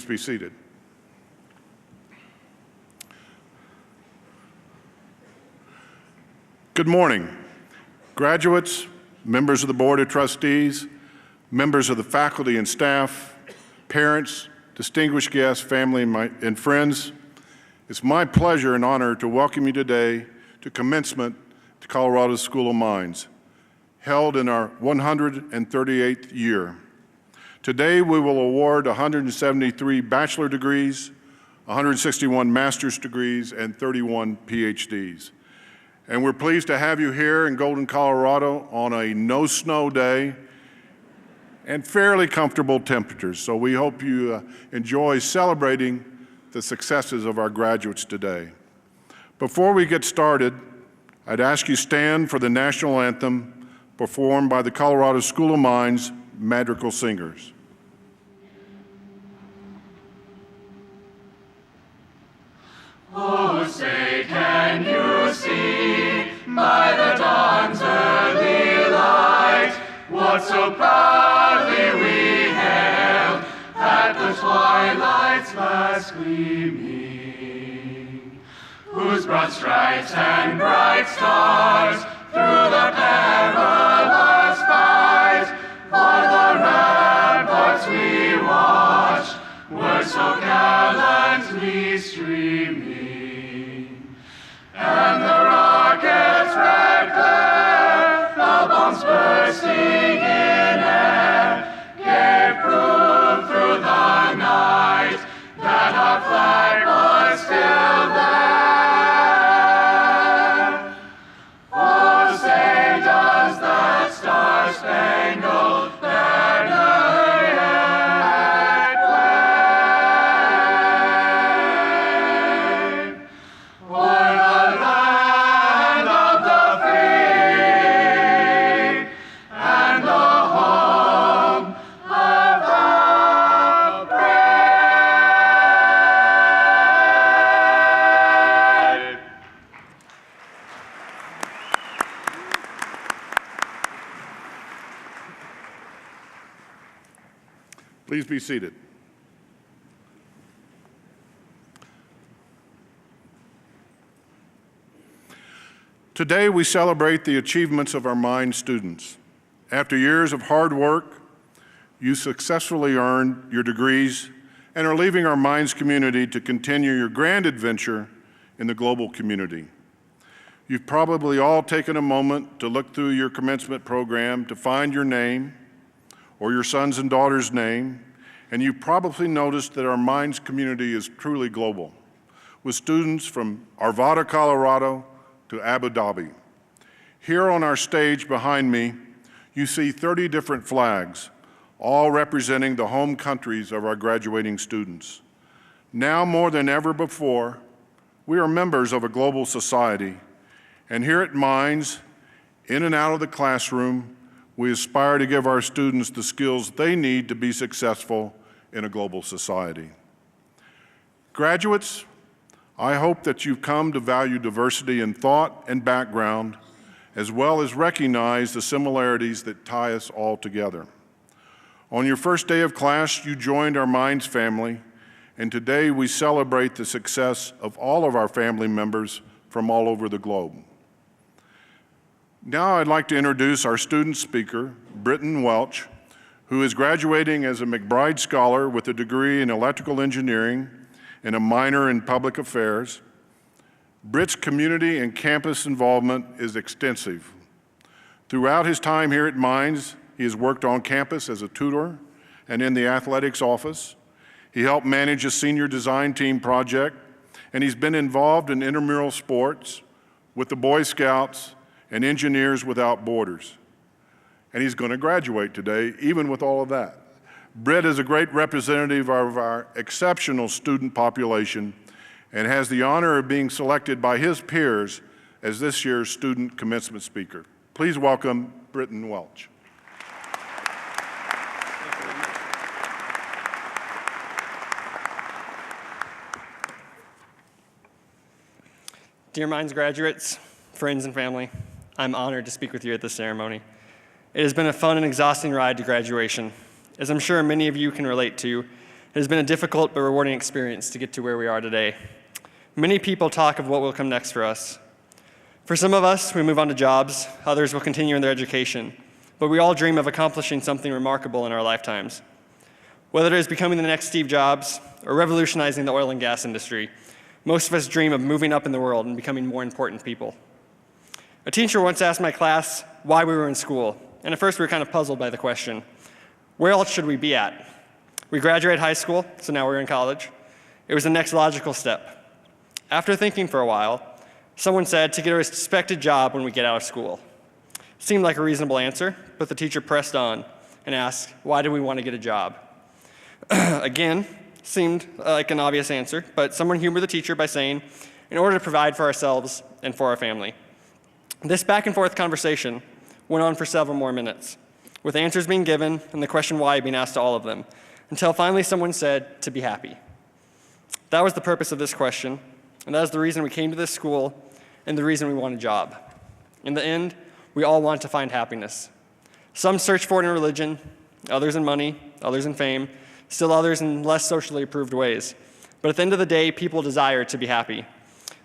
Please be seated. Good morning, graduates, members of the Board of Trustees, members of the faculty and staff, parents, distinguished guests, family, and friends. It's my pleasure and honor to welcome you today to Commencement to Colorado School of Mines, held in our 138th year. Today, we will award 173 bachelor degrees, 161 master's degrees, and 31 PhDs. And we're pleased to have you here in Golden, Colorado on a no-snow day and fairly comfortable temperatures. So we hope you enjoy celebrating the successes of our graduates today. Before we get started, I'd ask you stand for the national anthem performed by the Colorado School of Mines Madrigal Singers. Oh, say, can you see by the dawn's early light what so proudly we hailed at the twilight's last gleaming, whose broad stripes and bright stars through the perilous fight o'er the ramparts we watched were so gallantly streaming. And the rocket's red glare, the bombs bursting in air, gave proof through the night that our flag was still there. Oh, say does that star-spangled banner yet wave? O'er the land of the free and the home of the brave. Please be seated. Today, we celebrate the achievements of our mine students. After years of hard work, you successfully earned your degrees and are leaving our mines community to continue your grand adventure in the global community. You've probably all taken a moment to look through your commencement program to find your name or your son's and daughter's name, and you've probably noticed that our mines community is truly global, with students from Arvada, Colorado, to Abu Dhabi. Here on our stage behind me, you see 30 different flags, all representing the home countries of our graduating students. Now more than ever before, we are members of a global society, and here at Mines, in and out of the classroom, we aspire to give our students the skills they need to be successful in a global society. Graduates, I hope that you've come to value diversity in thought and background, as well as recognize the similarities that tie us all together. On your first day of class, you joined our Mines family, and today we celebrate the success of all of our family members from all over the globe. Now I'd like to introduce our student speaker, Britton Welch, who is graduating as a McBride Scholar with a degree in electrical engineering and a minor in public affairs. Britt's community and campus involvement is extensive. Throughout his time here at Mines, he has worked on campus as a tutor and in the athletics office. He helped manage a senior design team project, and he's been involved in intramural sports with the Boy Scouts and Engineers Without Borders. And he's going to graduate today, even with all of that. Britt is a great representative of our exceptional student population and has the honor of being selected by his peers as this year's student commencement speaker. Please welcome Britton Welch. Dear Mines graduates, friends, and family, I'm honored to speak with you at this ceremony. It has been a fun and exhausting ride to graduation. As I'm sure many of you can relate to, It has been a difficult but rewarding experience to get to where we are today. Many people talk of what will come next for us. For some of us, we move on to jobs, others will continue in their education, but we all dream of accomplishing something remarkable in our lifetimes. Whether it is becoming the next Steve Jobs or revolutionizing the oil and gas industry, most of us dream of moving up in the world and becoming more important people. A teacher once asked my class why we were in school, and at first we were kind of puzzled by the question. Where else should we be at? We graduated high school, so now we're in college. It was the next logical step. After thinking for a while, someone said to get a respected job when we get out of school. Seemed like a reasonable answer, but the teacher pressed on and asked, why do we want to get a job? Again, seemed like an obvious answer, but someone humored the teacher by saying, in order to provide for ourselves and for our family. This back and forth conversation went on for several more minutes, with answers being given and the question why being asked to all of them, until finally someone said, to be happy. That was the purpose of this question, and that is the reason we came to this school and the reason we want a job. In the end, we all want to find happiness. Some search for it in religion, others in money, others in fame, still others in less socially approved ways. But at the end of the day, people desire to be happy.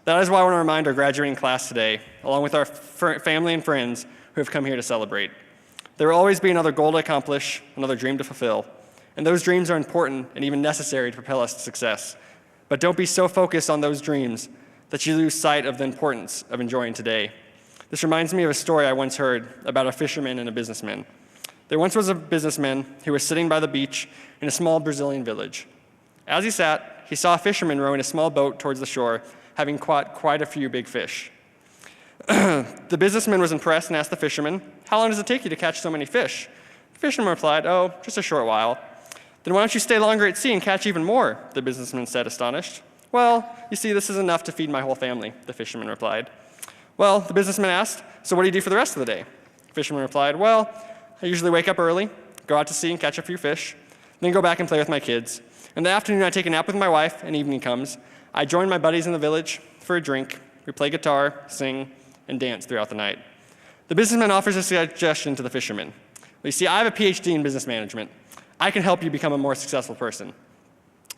That is why I want to remind our graduating class today, along with our family and friends who have come here to celebrate. There will always be another goal to accomplish, another dream to fulfill. And those dreams are important and even necessary to propel us to success. But don't be so focused on those dreams that you lose sight of the importance of enjoying today. This reminds me of a story I once heard about a fisherman and a businessman. There once was a businessman who was sitting by the beach in a small Brazilian village. As he sat, he saw a fisherman rowing a small boat towards the shore, having caught quite a few big fish. The businessman was impressed and asked the fisherman, how long does it take you to catch so many fish? The fisherman replied, oh, just a short while. Then why don't you stay longer at sea and catch even more? The businessman said, astonished. Well, you see, this is enough to feed my whole family, the fisherman replied. Well, the businessman asked, so what do you do for the rest of the day? The fisherman replied, well, I usually wake up early, go out to sea and catch a few fish, then go back and play with my kids. In the afternoon, I take a nap with my wife, and evening comes. I join my buddies in the village for a drink. We play guitar, sing, and dance throughout the night. The businessman offers a suggestion to the fisherman. Well, you see, I have a PhD in business management. I can help you become a more successful person.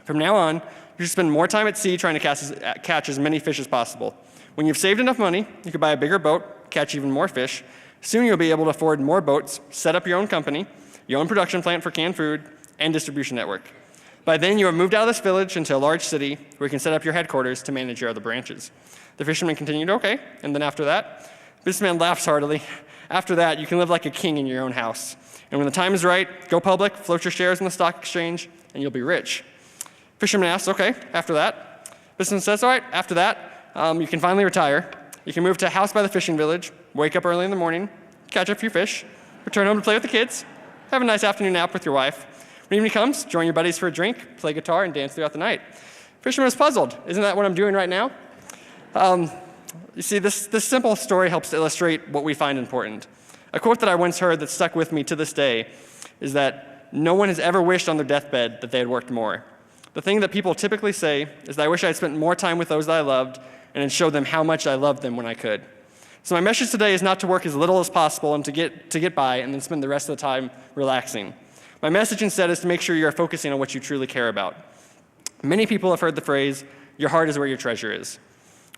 From now on, you should spend more time at sea trying to catch as many fish as possible. When you've saved enough money, you can buy a bigger boat, catch even more fish. Soon you'll be able to afford more boats, set up your own company, your own production plant for canned food, and distribution network. By then, you have moved out of this village into a large city where you can set up your headquarters to manage your other branches. The fisherman continued, okay, and then after that, the businessman laughs heartily. After that, you can live like a king in your own house. And when the time is right, go public, float your shares in the stock exchange, and you'll be rich. Fisherman asks, okay, after that? Businessman says, all right, after that, you can finally retire. You can move to a house by the fishing village, wake up early in the morning, catch a few fish, return home to play with the kids, have a nice afternoon nap with your wife. When evening comes, join your buddies for a drink, play guitar, and dance throughout the night. Fisherman is puzzled. Isn't that what I'm doing right now? You see, this simple story helps to illustrate what we find important. A quote that I once heard that stuck with me to this day is that no one has ever wished on their deathbed that they had worked more. The thing that people typically say is that I wish I had spent more time with those that I loved and had showed them how much I loved them when I could. So my message today is not to work as little as possible and to get by and then spend the rest of the time relaxing. My message instead is to make sure you are focusing on what you truly care about. Many people have heard the phrase, your heart is where your treasure is.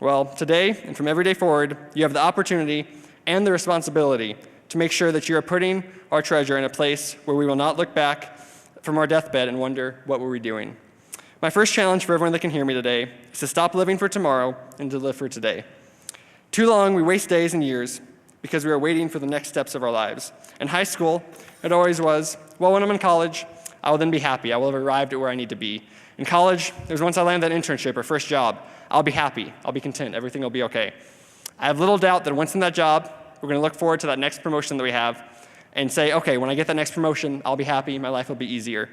Well, today and from every day forward, you have the opportunity and the responsibility to make sure that you are putting our treasure in a place where we will not look back from our deathbed and wonder, what were we doing? My first challenge for everyone that can hear me today is to stop living for tomorrow and to live for today. Too long, we waste days and years because we are waiting for the next steps of our lives. In high school, it always was, well, when I'm in college, I will then be happy. I will have arrived at where I need to be. In college, there's once I land that internship or first job, I'll be happy. I'll be content. Everything will be okay. I have little doubt that once in that job, we're going to look forward to that next promotion that we have and say, okay, when I get that next promotion, I'll be happy. My life will be easier.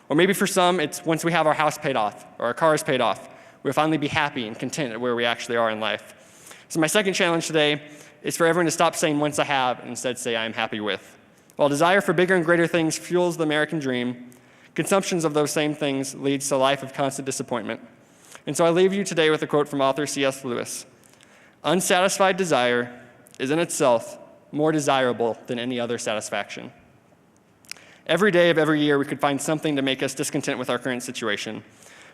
Or maybe for some, it's once we have our house paid off or our car is paid off, we'll finally be happy and content at where we actually are in life. So my second challenge today is for everyone to stop saying once I have and instead say I am happy with. While desire for bigger and greater things fuels the American dream, consumptions of those same things leads to a life of constant disappointment. And so I leave you today with a quote from author C.S. Lewis. Unsatisfied desire is in itself more desirable than any other satisfaction. Every day of every year, we could find something to make us discontent with our current situation.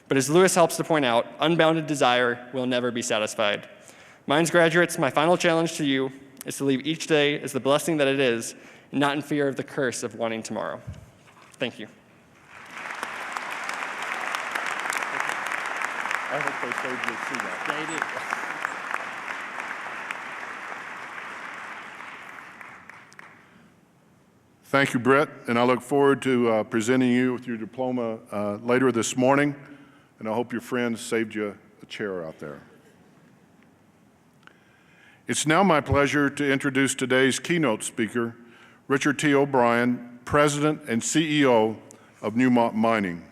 But as Lewis helps to point out, unbounded desire will never be satisfied. Mines graduates, my final challenge to you is to leave each day as the blessing that it is, and not in fear of the curse of wanting tomorrow. Thank you. I hope they saved your seat out. They did. Thank you, Brett, and I look forward to presenting you with your diploma later this morning, and I hope your friends saved you a chair out there. It's now my pleasure to introduce today's keynote speaker, Richard T. O'Brien, President and CEO of Newmont Mining.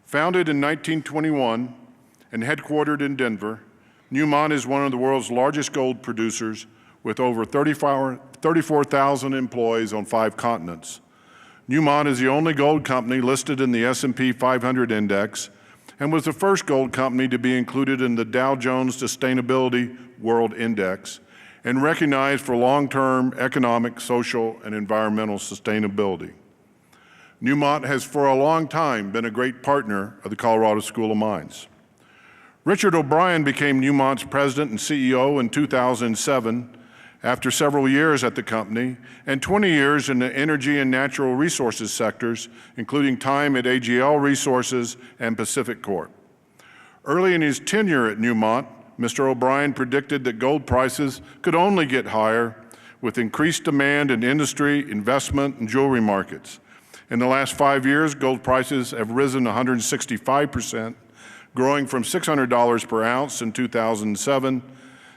Founded in 1921 and headquartered in Denver, Newmont is one of the world's largest gold producers with over 34,000 employees on 5 continents. Newmont is the only gold company listed in the S&P 500 index and was the first gold company to be included in the Dow Jones Sustainability World Index and recognized for long-term economic, social, and environmental sustainability. Newmont has for a long time been a great partner of the Colorado School of Mines. Richard O'Brien became Newmont's president and CEO in 2007 after several years at the company and 20 years in the energy and natural resources sectors, including time at AGL Resources and Pacific Corp. Early in his tenure at Newmont, Mr. O'Brien predicted that gold prices could only get higher with increased demand in industry, investment, and jewelry markets. In the last 5 years, gold prices have risen 165%, growing from $600 per ounce in 2007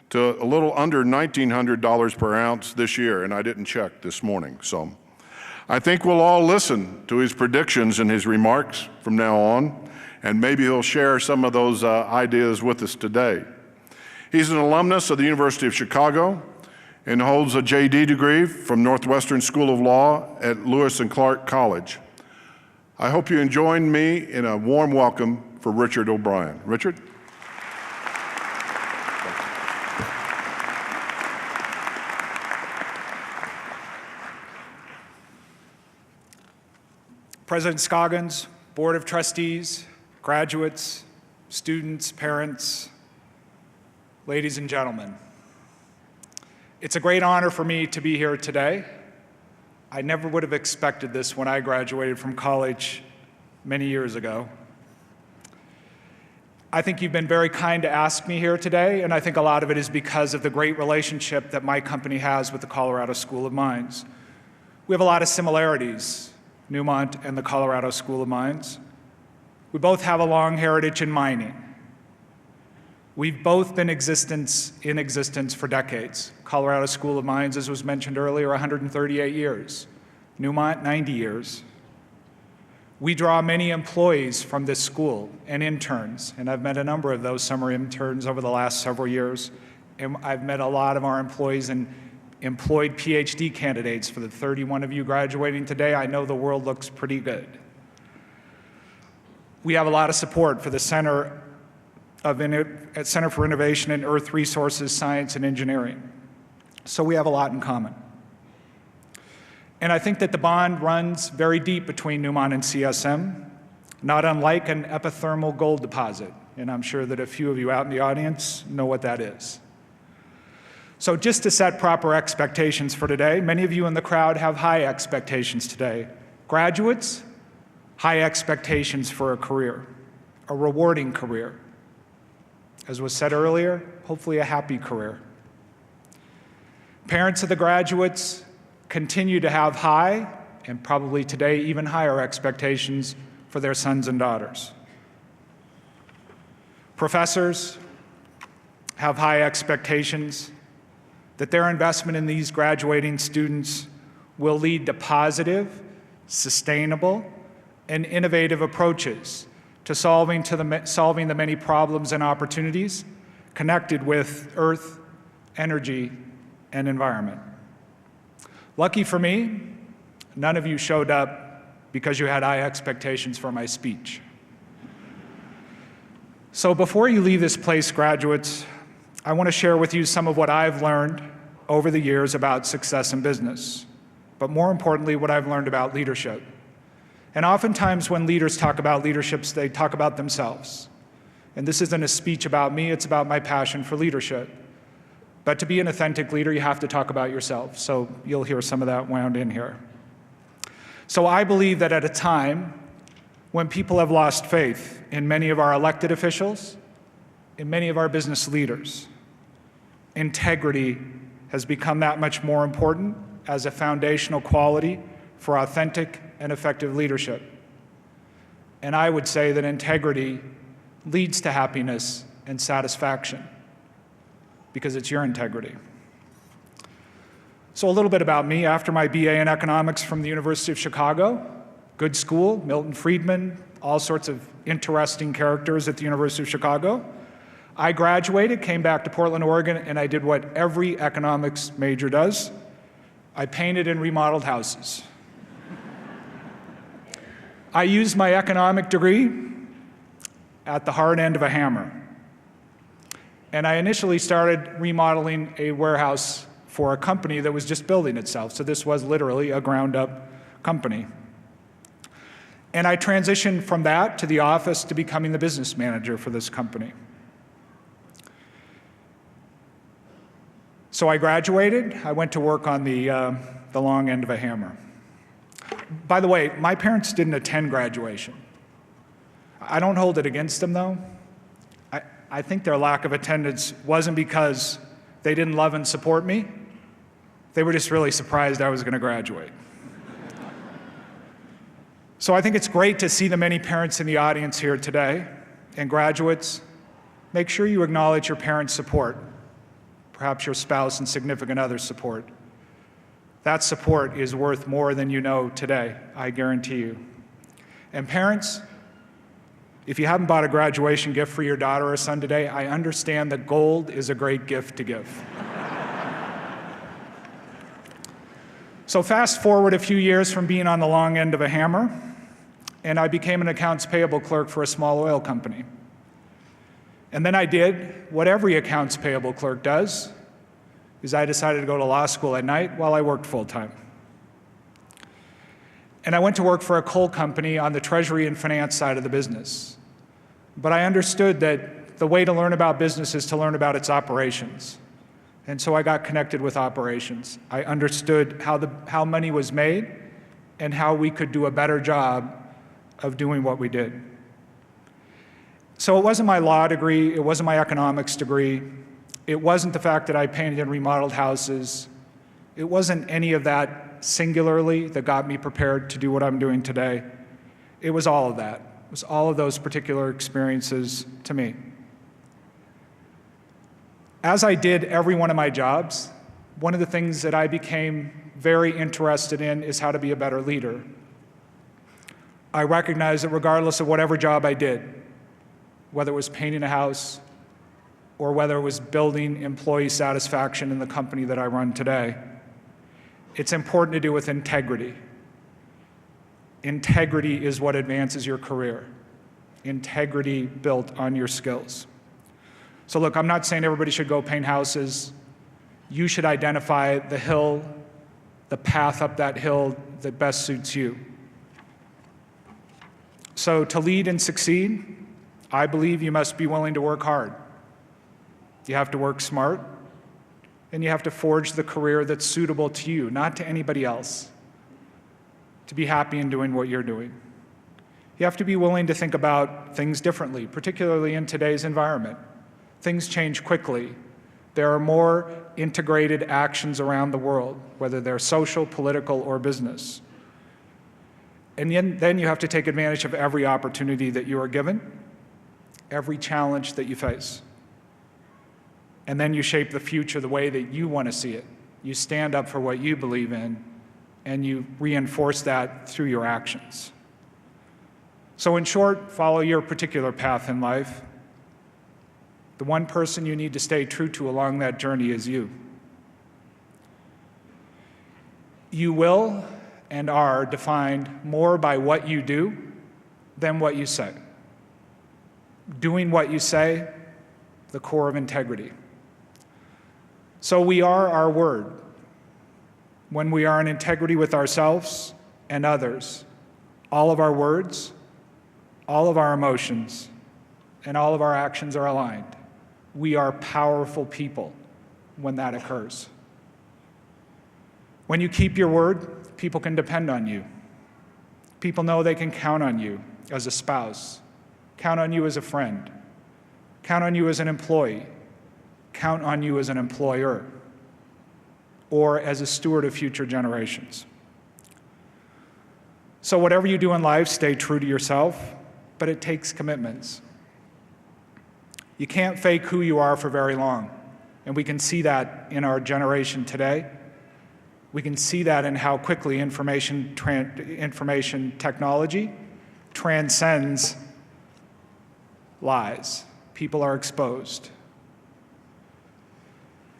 to a little under $1,900 per ounce this year, and I didn't check this morning. So I think we'll all listen to his predictions and his remarks from now on, and maybe he'll share some of those ideas with us today. He's an alumnus of the University of Chicago and holds a JD degree from Northwestern School of Law at Lewis and Clark College. I hope you join me in a warm welcome for Richard O'Brien. Richard? President Scoggins, Board of Trustees, graduates, students, parents, ladies and gentlemen. It's a great honor for me to be here today. I never would have expected this when I graduated from college many years ago. I think you've been very kind to ask me here today, and I think a lot of it is because of the great relationship that my company has with the Colorado School of Mines. We have a lot of similarities, Newmont and the Colorado School of Mines. We both have a long heritage in mining. We've both been in existence for decades. Colorado School of Mines, as was mentioned earlier, 138 years. Newmont, 90 years. We draw many employees from this school and interns, and I've met a number of those summer interns over the last several years, and I've met a lot of our employees and employed PhD candidates. For the 31 of you graduating today, I know the world looks pretty good. We have a lot of support for the Center for Innovation in Earth Resources, Science, and Engineering. So we have a lot in common. And I think that the bond runs very deep between Newmont and CSM, not unlike an epithermal gold deposit. And I'm sure that a few of you out in the audience know what that is. So just to set proper expectations for today, many of you in the crowd have high expectations today. Graduates, high expectations for a career, a rewarding career. As was said earlier, hopefully a happy career. Parents of the graduates continue to have high, and probably today even higher expectations for their sons and daughters. Professors have high expectations that their investment in these graduating students will lead to positive, sustainable, and innovative approaches to solving the many problems and opportunities connected with earth, energy, and environment. Lucky for me, none of you showed up because you had high expectations for my speech. So before you leave this place, graduates, I want to share with you some of what I've learned over the years about success in business, but more importantly, what I've learned about leadership And oftentimes when leaders talk about leaderships, they talk about themselves. And this isn't a speech about me, it's about my passion for leadership. But to be an authentic leader, you have to talk about yourself. So you'll hear some of that wound in here. So I believe that at a time when people have lost faith in many of our elected officials, in many of our business leaders, integrity has become that much more important as a foundational quality for authentic and effective leadership. And I would say that integrity leads to happiness and satisfaction because it's your integrity. So a little bit about me. After my BA in economics from the University of Chicago, good school, Milton Friedman, all sorts of interesting characters at the University of Chicago, I graduated, came back to Portland, Oregon, and I did what every economics major does. I painted and remodeled houses. I used my economic degree at the hard end of a hammer. And I initially started remodeling a warehouse for a company that was just building itself. So this was literally a ground-up company. And I transitioned from that to the office to becoming the business manager for this company. So I graduated. I went to work on the long end of a hammer. By the way, my parents didn't attend graduation. I don't hold it against them, though. I think their lack of attendance wasn't because they didn't love and support me. They were just really surprised I was going to graduate. So I think it's great to see the many parents in the audience here today. And graduates, make sure you acknowledge your parents' support, perhaps your spouse and significant other's support. That support is worth more than you know today, I guarantee you. And parents, if you haven't bought a graduation gift for your daughter or son today, I understand that gold is a great gift to give. So fast forward a few years from being on the long end of a hammer, and I became an accounts payable clerk for a small oil company. And then I did what every accounts payable clerk does, is I decided to go to law school at night while I worked full-time. And I went to work for a coal company on the treasury and finance side of the business. But I understood that the way to learn about business is to learn about its operations. And so I got connected with operations. I understood how money was made and how we could do a better job of doing what we did. So it wasn't my law degree, it wasn't my economics degree, it wasn't the fact that I painted and remodeled houses, it wasn't any of that singularly that got me prepared to do what I'm doing today. It was all of that. It was all of those particular experiences to me. As I did every one of my jobs, one of the things that I became very interested in is how to be a better leader. I recognized that regardless of whatever job I did, whether it was painting a house or whether it was building employee satisfaction in the company that I run today, it's important to do with integrity. Integrity is what advances your career. Integrity built on your skills. So look, I'm not saying everybody should go paint houses. You should identify the hill, the path up that hill that best suits you. So to lead and succeed, I believe you must be willing to work hard. You have to work smart, and you have to forge the career that's suitable to you, not to anybody else, to be happy in doing what you're doing. You have to be willing to think about things differently, particularly in today's environment. Things change quickly. There are more integrated actions around the world, whether they're social, political, or business. And then you have to take advantage of every opportunity that you are given, every challenge that you face. And then you shape the future the way that you want to see it. You stand up for what you believe in, and you reinforce that through your actions. So in short, follow your particular path in life. The one person you need to stay true to along that journey is you. You will and are defined more by what you do than what you say. Doing what you say, the core of integrity. So we are our word. When we are in integrity with ourselves and others, all of our words, all of our emotions, and all of our actions are aligned. We are powerful people when that occurs. When you keep your word, people can depend on you. People know they can count on you as a spouse, count on you as a friend, count on you as an employee, count on you as an employer, or as a steward of future generations. So whatever you do in life, stay true to yourself, but it takes commitments. You can't fake who you are for very long, and we can see that in our generation today. We can see that in how quickly information technology transcends lies. People are exposed.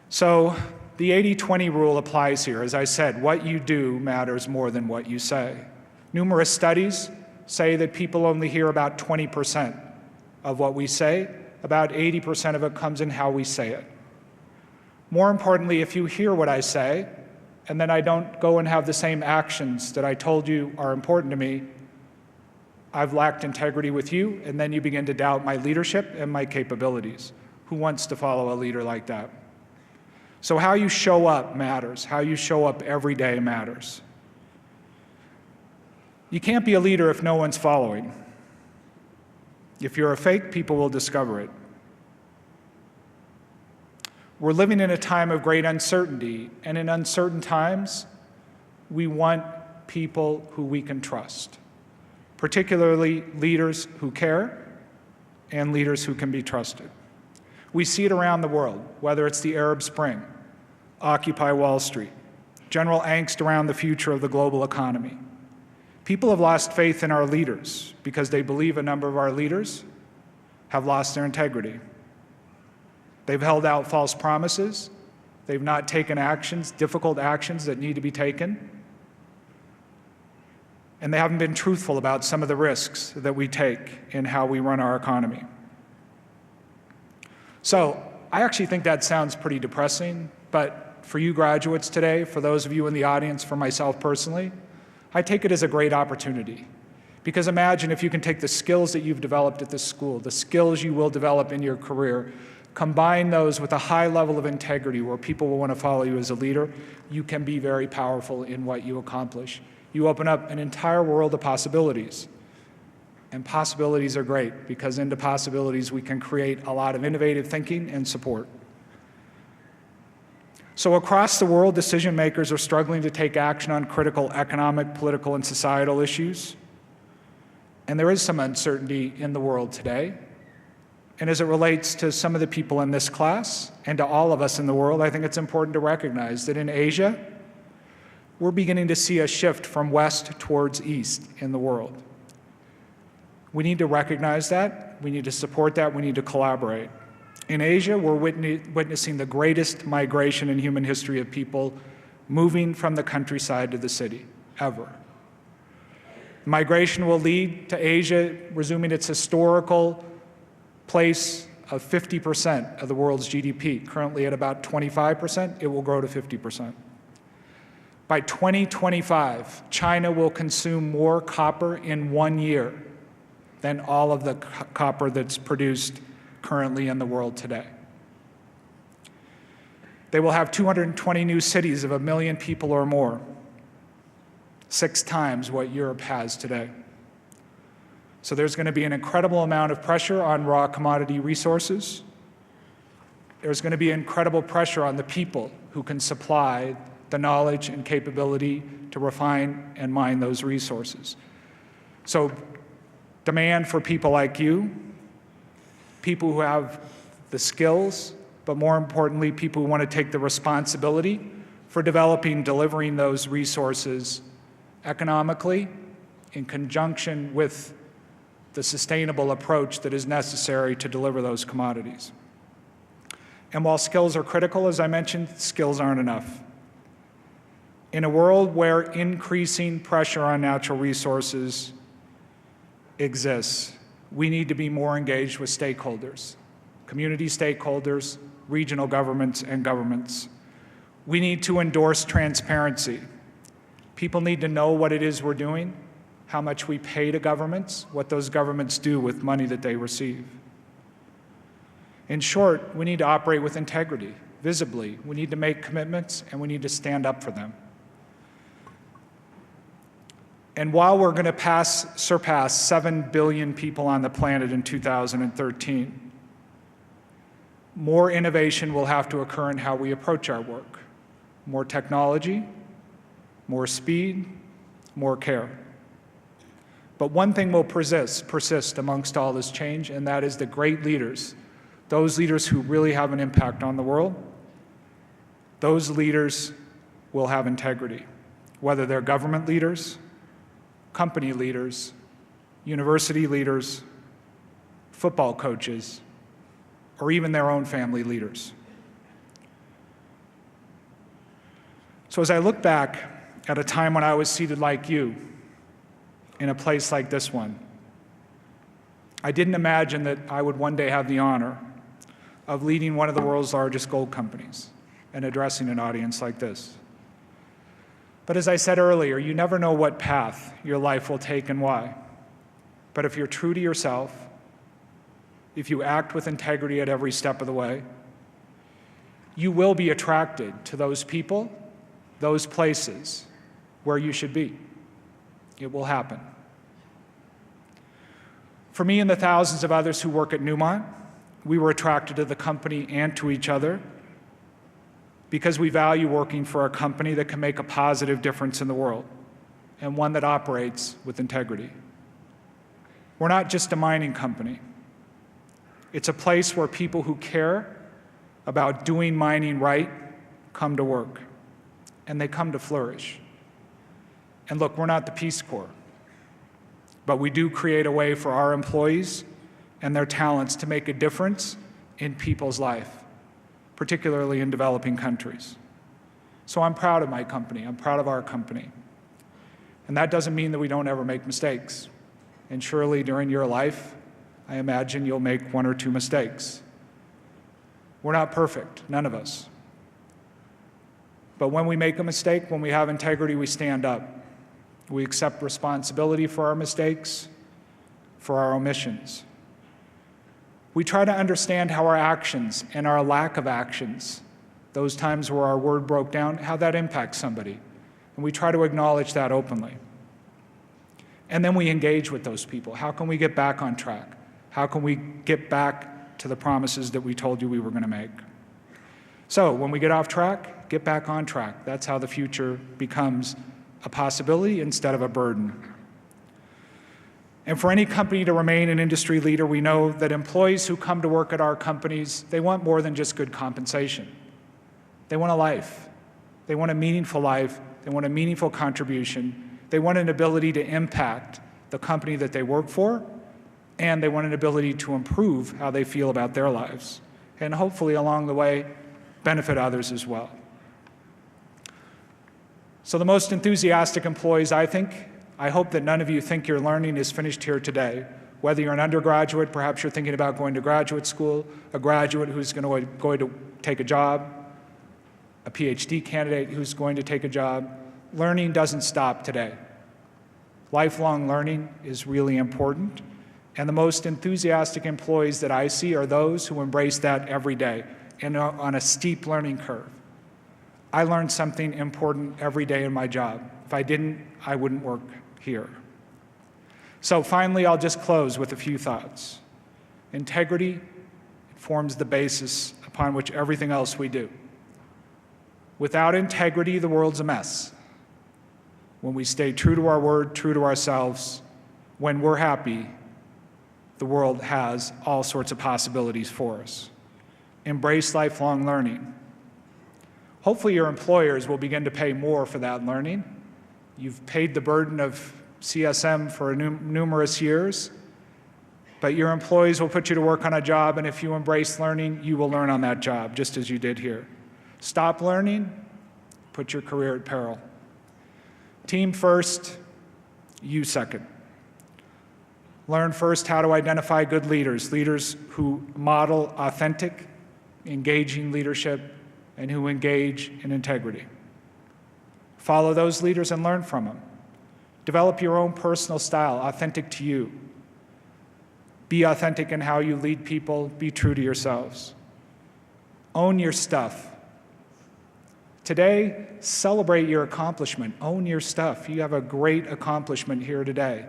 So the 80-20 rule applies here. As I said, what you do matters more than what you say. Numerous studies say that people only hear about 20% of what we say. About 80% of it comes in how we say it. More importantly, if you hear what I say, and then I don't go and have the same actions that I told you are important to me, I've lacked integrity with you, and then you begin to doubt my leadership and my capabilities. Who wants to follow a leader like that? So how you show up matters. How you show up every day matters. You can't be a leader if no one's following. If you're a fake, people will discover it. We're living in a time of great uncertainty, and in uncertain times, we want people who we can trust, particularly leaders who care and leaders who can be trusted. We see it around the world, whether it's the Arab Spring, Occupy Wall Street, general angst around the future of the global economy. People have lost faith in our leaders because they believe a number of our leaders have lost their integrity. They've held out false promises. They've not taken actions, difficult actions that need to be taken. And they haven't been truthful about some of the risks that we take in how we run our economy. So I actually think that sounds pretty depressing, but for you graduates today, for those of you in the audience, for myself personally, I take it as a great opportunity. Because imagine if you can take the skills that you've developed at this school, the skills you will develop in your career, combine those with a high level of integrity where people will want to follow you as a leader, you can be very powerful in what you accomplish. You open up an entire world of possibilities. And possibilities are great because into possibilities we can create a lot of innovative thinking and support. So across the world, decision makers are struggling to take action on critical economic, political, and societal issues. And there is some uncertainty in the world today. And as it relates to some of the people in this class and to all of us in the world, I think it's important to recognize that in Asia, we're beginning to see a shift from west towards east in the world. We need to recognize that. We need to support that. We need to collaborate. In Asia, we're witnessing the greatest migration in human history of people moving from the countryside to the city, ever. Migration will lead to Asia resuming its historical place of 50% of the world's GDP. Currently at about 25%, it will grow to 50%. By 2025, China will consume more copper in 1 year than all of the copper that's produced currently in the world today. They will have 220 new cities of 1 million people or more, 6 times what Europe has today. So there's going to be an incredible amount of pressure on raw commodity resources. There's going to be incredible pressure on the people who can supply the knowledge and capability to refine and mine those resources. So demand for people like you, people who have the skills, but more importantly, people who want to take the responsibility for developing, delivering those resources economically in conjunction with the sustainable approach that is necessary to deliver those commodities. And while skills are critical, as I mentioned, skills aren't enough. In a world where increasing pressure on natural resources exists, we need to be more engaged with stakeholders, community stakeholders, regional governments, and governments. We need to endorse transparency. People need to know what it is we're doing, how much we pay to governments, what those governments do with money that they receive. In short, we need to operate with integrity, visibly. We need to make commitments, and we need to stand up for them. And while we're going to surpass 7 billion people on the planet in 2013, more innovation will have to occur in how we approach our work. More technology, more speed, more care. But one thing will persist amongst all this change, and that is the great leaders, those leaders who really have an impact on the world, those leaders will have integrity, whether they're government leaders, company leaders, university leaders, football coaches, or even their own family leaders. So as I look back at a time when I was seated like you, in a place like this one, I didn't imagine that I would one day have the honor of leading one of the world's largest gold companies and addressing an audience like this. But as I said earlier, you never know what path your life will take and why. But if you're true to yourself, if you act with integrity at every step of the way, you will be attracted to those people, those places where you should be. It will happen. For me and the thousands of others who work at Newmont, we were attracted to the company and to each other because we value working for a company that can make a positive difference in the world and one that operates with integrity. We're not just a mining company. It's a place where people who care about doing mining right come to work, and they come to flourish. And look, we're not the Peace Corps, but we do create a way for our employees and their talents to make a difference in people's life, particularly in developing countries. So I'm proud of my company. I'm proud of our company. And that doesn't mean that we don't ever make mistakes. And surely during your life, I imagine you'll make one or two mistakes. We're not perfect, none of us. But when we make a mistake, when we have integrity, we stand up. We accept responsibility for our mistakes, for our omissions. We try to understand how our actions and our lack of actions, those times where our word broke down, how that impacts somebody. And we try to acknowledge that openly. And then we engage with those people. How can we get back on track? How can we get back to the promises that we told you we were going to make? So when we get off track, get back on track. That's how the future becomes a possibility instead of a burden. And for any company to remain an industry leader, we know that employees who come to work at our companies, they want more than just good compensation. They want a life. They want a meaningful life. They want a meaningful contribution. They want an ability to impact the company that they work for, and they want an ability to improve how they feel about their lives, and hopefully along the way, benefit others as well. So the most enthusiastic employees, I hope that none of you think your learning is finished here today. Whether you're an undergraduate, perhaps you're thinking about going to graduate school, a graduate who's going to take a job, a PhD candidate who's going to take a job. Learning doesn't stop today. Lifelong learning is really important, and the most enthusiastic employees that I see are those who embrace that every day and are on a steep learning curve. I learned something important every day in my job. If I didn't, I wouldn't work here. So finally, I'll just close with a few thoughts. Integrity forms the basis upon which everything else we do. Without integrity, the world's a mess. When we stay true to our word, true to ourselves, when we're happy, the world has all sorts of possibilities for us. Embrace lifelong learning. Hopefully your employers will begin to pay more for that learning. You've paid the burden of CSM for numerous years, but your employees will put you to work on a job, and if you embrace learning, you will learn on that job, just as you did here. Stop learning, put your career at peril. Team first, you second. Learn first how to identify good leaders, leaders who model authentic, engaging leadership, and who engage in integrity. Follow those leaders and learn from them. Develop your own personal style, authentic to you. Be authentic in how you lead people. Be true to yourselves. Own your stuff. Today, celebrate your accomplishment. Own your stuff. You have a great accomplishment here today.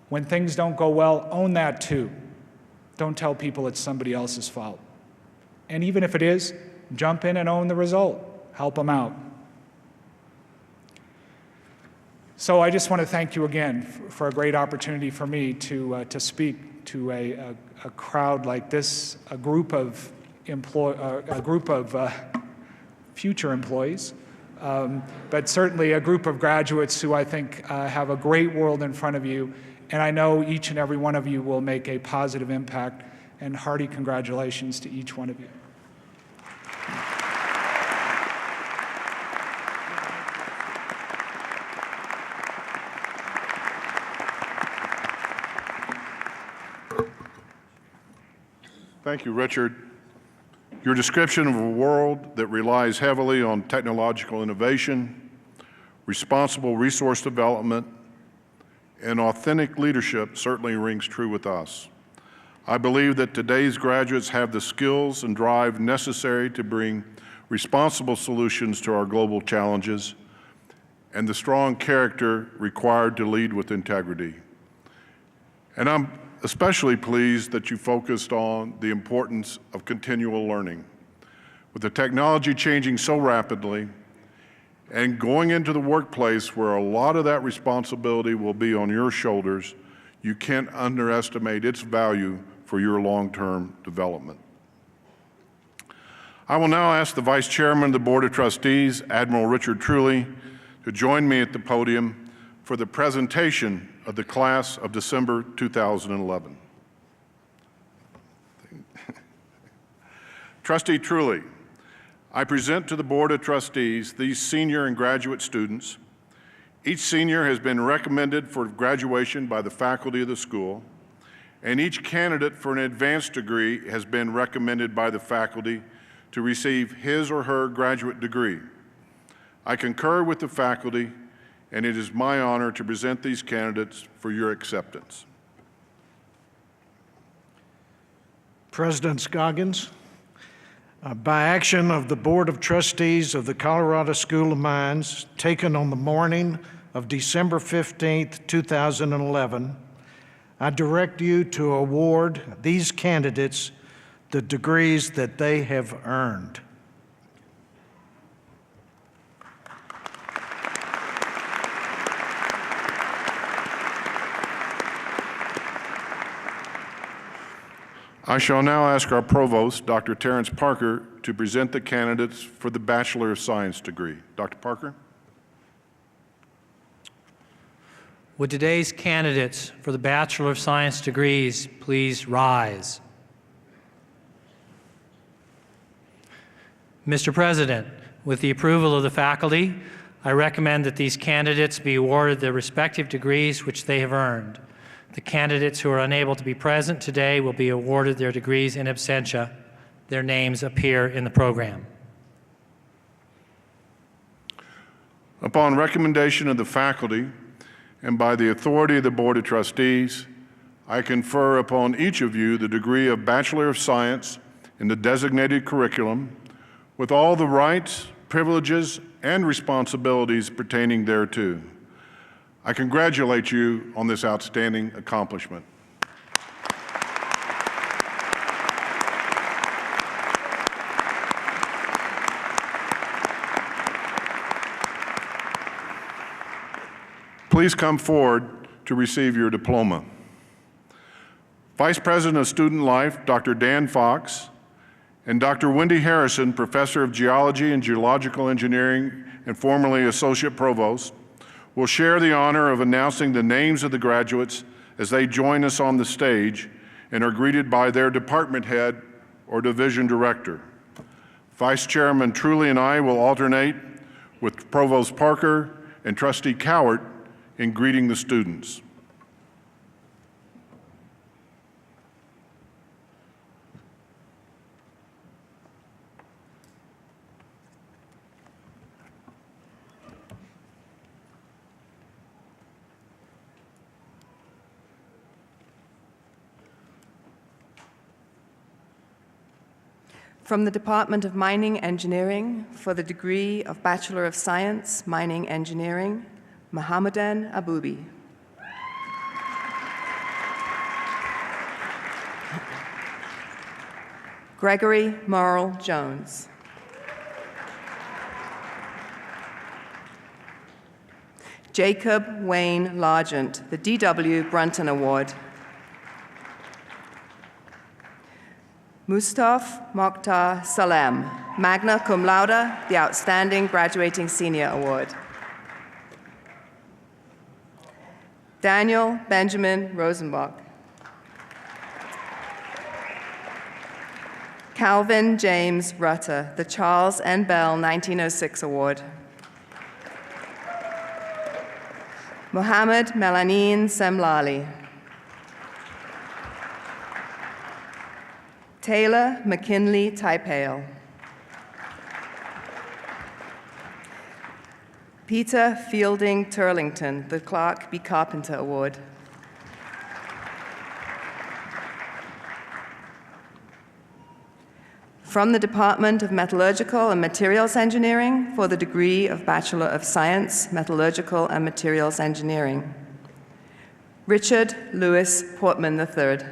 When things don't go well, own that too. Don't tell people it's somebody else's fault. And even if it is, jump in and own the result. Help them out. So I just want to thank you again for a great opportunity for me to speak to a crowd like this, a group of future employees, but certainly a group of graduates who I think have a great world in front of you, and I know each and every one of you will make a positive impact, and hearty congratulations to each one of you. Thank you, Richard. Your description of a world that relies heavily on technological innovation, responsible resource development, and authentic leadership certainly rings true with us. I believe that today's graduates have the skills and drive necessary to bring responsible solutions to our global challenges and the strong character required to lead with integrity. And I'm especially pleased that you focused on the importance of continual learning. With the technology changing so rapidly and going into the workplace where a lot of that responsibility will be on your shoulders, you can't underestimate its value for your long-term development. I will now ask the Vice Chairman of the Board of Trustees, Admiral Richard Truly, to join me at the podium for the presentation of the class of December 2011. Trustee Truly, I present to the Board of Trustees these senior and graduate students. Each senior has been recommended for graduation by the faculty of the school, and each candidate for an advanced degree has been recommended by the faculty to receive his or her graduate degree. I concur with the faculty, and it is my honor to present these candidates for your acceptance. President Scoggins, by action of the Board of Trustees of the Colorado School of Mines, taken on the morning of December 15th, 2011, I direct you to award these candidates the degrees that they have earned. I shall now ask our Provost, Dr. Terrence Parker, to present the candidates for the Bachelor of Science degree. Dr. Parker? Would today's candidates for the Bachelor of Science degrees please rise? Mr. President, with the approval of the faculty, I recommend that these candidates be awarded their respective degrees which they have earned. The candidates who are unable to be present today will be awarded their degrees in absentia. Their names appear in the program. Upon recommendation of the faculty and by the authority of the Board of Trustees, I confer upon each of you the degree of Bachelor of Science in the designated curriculum with all the rights, privileges, and responsibilities pertaining thereto. I congratulate you on this outstanding accomplishment. Please come forward to receive your diploma. Vice President of Student Life, Dr. Dan Fox, and Dr. Wendy Harrison, Professor of Geology and Geological Engineering and formerly Associate Provost, will share the honor of announcing the names of the graduates as they join us on the stage and are greeted by their department head or division director. Vice Chairman Truly and I will alternate with Provost Parker and Trustee Cowart in greeting the students. From the Department of Mining Engineering for the degree of Bachelor of Science, Mining Engineering, Mohammedan Aboubi. Gregory Merle Jones. Jacob Wayne Largent, the D.W. Brunton Award. Mustaf Mokhtar Salem, magna cum laude, the Outstanding Graduating Senior Award. Daniel Benjamin Rosenbach. Calvin James Rutter, the Charles N. Bell 1906 Award. Mohammed Melanin Semlali. Taylor McKinley Taipale. Peter Fielding Turlington, the Clark B. Carpenter Award. From the Department of Metallurgical and Materials Engineering for the degree of Bachelor of Science, Metallurgical and Materials Engineering. Richard Lewis Portman III.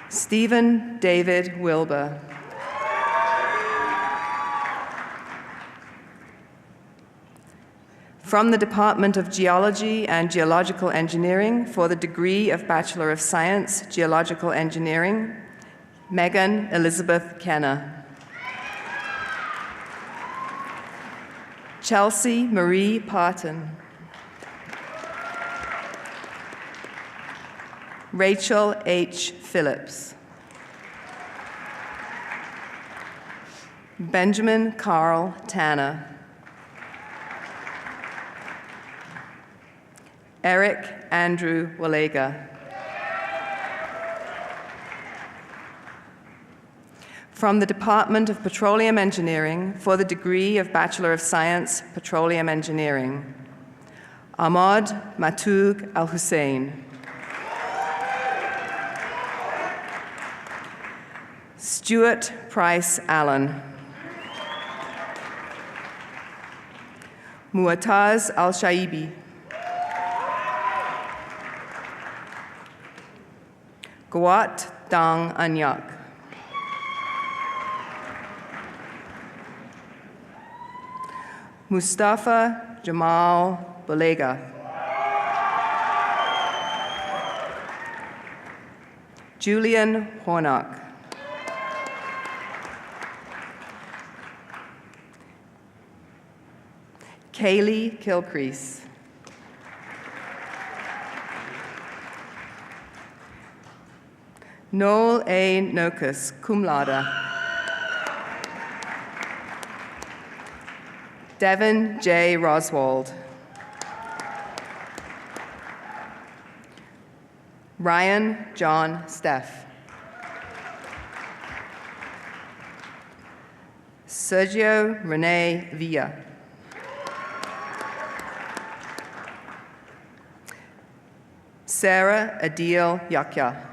Stephen David Wilbur. From the Department of Geology and Geological Engineering for the degree of Bachelor of Science, Geological Engineering, Megan Elizabeth Kenner. Chelsea Marie Parton. Rachel H. Phillips. Benjamin Carl Tanner. Eric Andrew Walega. From the Department of Petroleum Engineering for the degree of Bachelor of Science, Petroleum Engineering, Ahmad Matoug Al-Hussein. Stuart Price Allen. Muataz Al-Shaibi. Gawat Dang Anyak. Mustafa Jamal Balega. Julian Hornock. Kaylee Kilcrease. Noel A. Nokus, cum laude. Devin J. Roswald. Ryan John Steff. Sergio Rene Villa. Sarah Adil Yakya.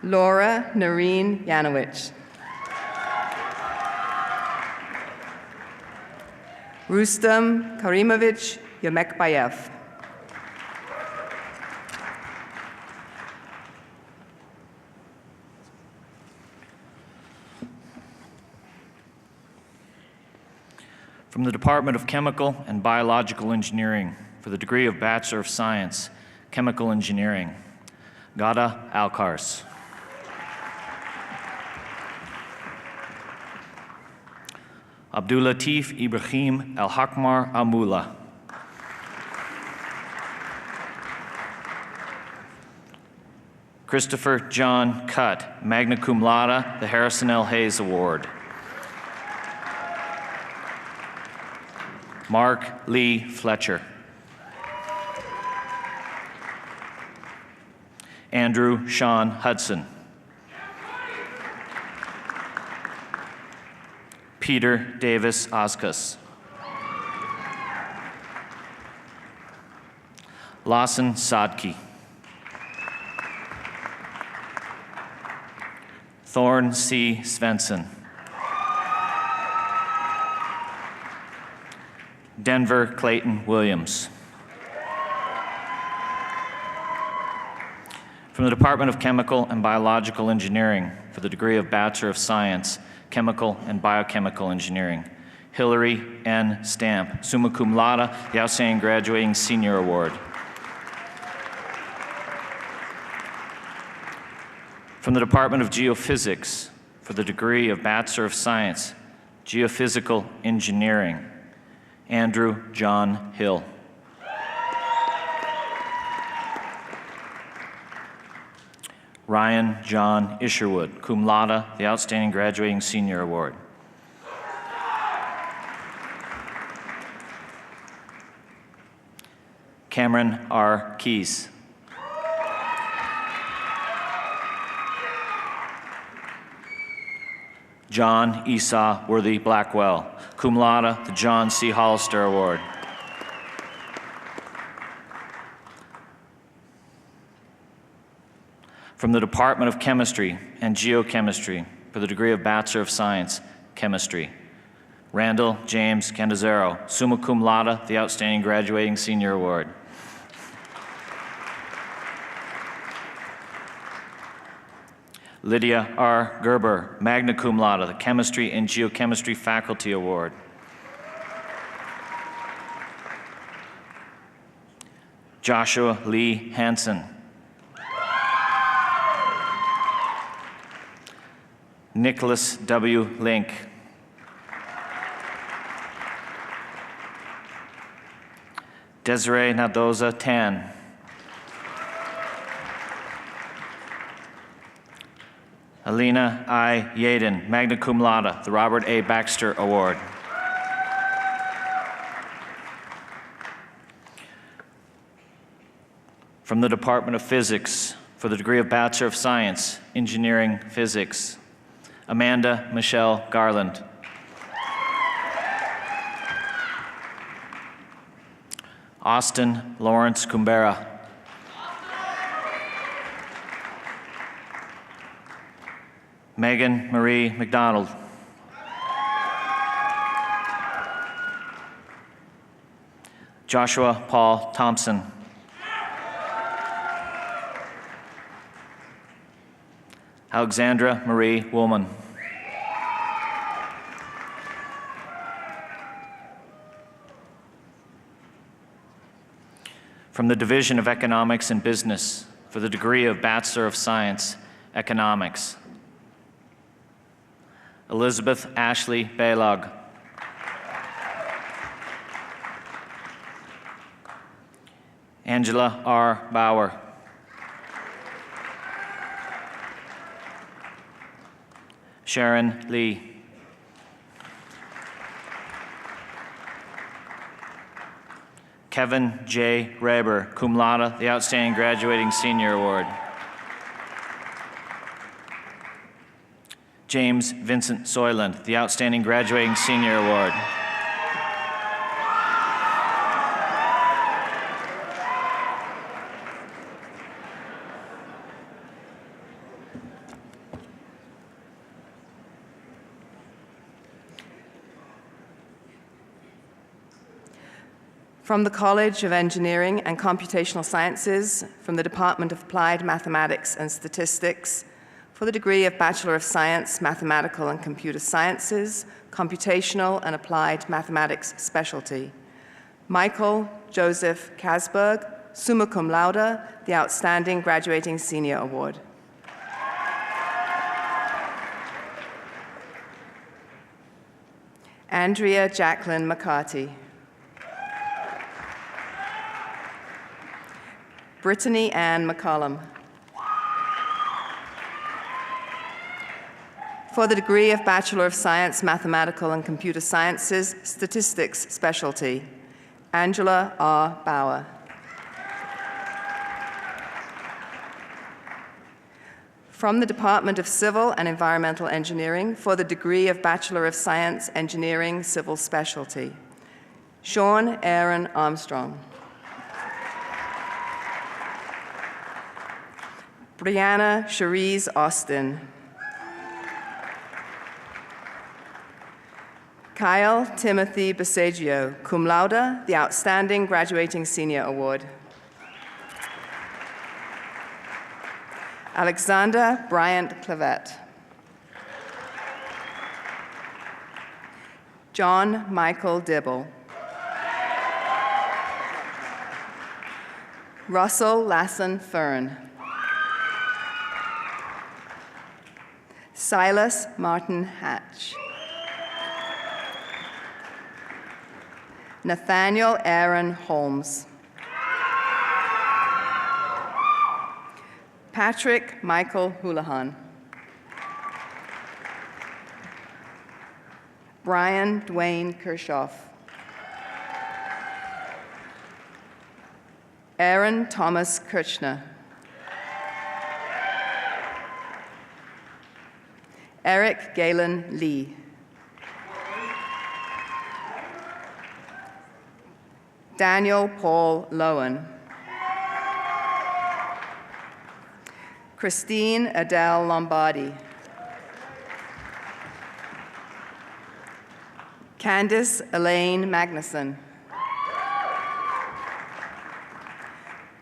Laura Nareen Yanowich. Rustam Karimovich Yemekbayev. From the Department of Chemical and Biological Engineering for the degree of Bachelor of Science, Chemical Engineering, Gada Alkars. Abdulatif Ibrahim Al-Hakmar Amula. Christopher John Cutt, magna cum laude, the Harrison L. Hayes Award. Mark Lee Fletcher. Andrew Sean Hudson. Peter Davis Oskus. Lawson Sadki. Thorn C. Svensson. Denver Clayton Williams. From the Department of Chemical and Biological Engineering for the degree of Bachelor of Science, Chemical and Biochemical Engineering, Hillary N. Stamp, summa cum laude, the Outstanding Graduating Senior Award. From the Department of Geophysics for the degree of Bachelor of Science, Geophysical Engineering, Andrew John Hill. Ryan John Isherwood, cum laude, the Outstanding Graduating Senior Award. Cameron R. Keys. John Esau Worthy Blackwell, cum laude, the John C. Hollister Award. From the Department of Chemistry and Geochemistry for the degree of Bachelor of Science, Chemistry, Randall James Candizaro, summa cum laude, the Outstanding Graduating Senior Award. Lydia R. Gerber, magna cum laude, the Chemistry and Geochemistry Faculty Award. Joshua Lee Hansen. Nicholas W. Link. Desiree Nadoza Tan. Alina I. Yaden, magna cum laude, the Robert A. Baxter Award. From the Department of Physics for the degree of Bachelor of Science, Engineering Physics, Amanda Michelle Garland. Austin Lawrence Cumbera. Megan Marie McDonald. Joshua Paul Thompson. Alexandra Marie Woolman. From the Division of Economics and Business for the degree of Bachelor of Science, Economics, Elizabeth Ashley Baylog. Angela R. Bauer. Sharon Lee. Kevin J. Raber, cum laude, the Outstanding Graduating Senior Award. James Vincent Soyland, the Outstanding Graduating Senior Award. From the College of Engineering and Computational Sciences, from the Department of Applied Mathematics and Statistics, for the degree of Bachelor of Science, Mathematical and Computer Sciences, Computational and Applied Mathematics Specialty. Michael Joseph Kasberg, summa cum laude, the Outstanding Graduating Senior Award. Andrea Jacqueline McCarty. Brittany Ann McCollum. For the degree of Bachelor of Science, Mathematical and Computer Sciences, Statistics Specialty, Angela R. Bauer. From the Department of Civil and Environmental Engineering for the degree of Bachelor of Science, Engineering, Civil Specialty, Sean Aaron Armstrong. Brianna Cherise Austin. Kyle Timothy Basaggio, cum laude, the Outstanding Graduating Senior Award. Alexander Bryant Clavet. John Michael Dibble. Russell Lassen Fern. Silas Martin Hatch. Nathaniel Aaron Holmes. Patrick Michael Houlihan. Brian Dwayne Kershoff. Aaron Thomas Kirchner. Eric Galen Lee. Daniel Paul Lowen. Christine Adele Lombardi. Candice Elaine Magnuson.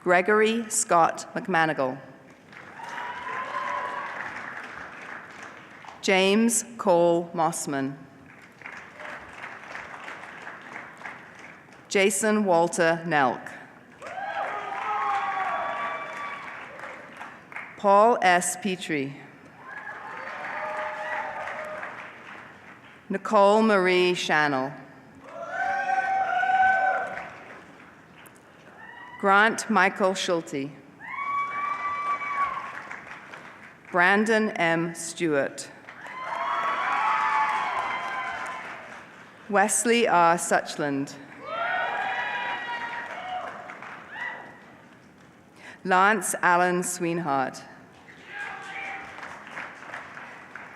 Gregory Scott McManigal. James Cole Mossman. Jason Walter Nelk. Paul S. Petrie. Nicole Marie Shannell. Grant Michael Schulte. Brandon M. Stewart. Wesley R. Suchland. Lance Allen Sweenhart.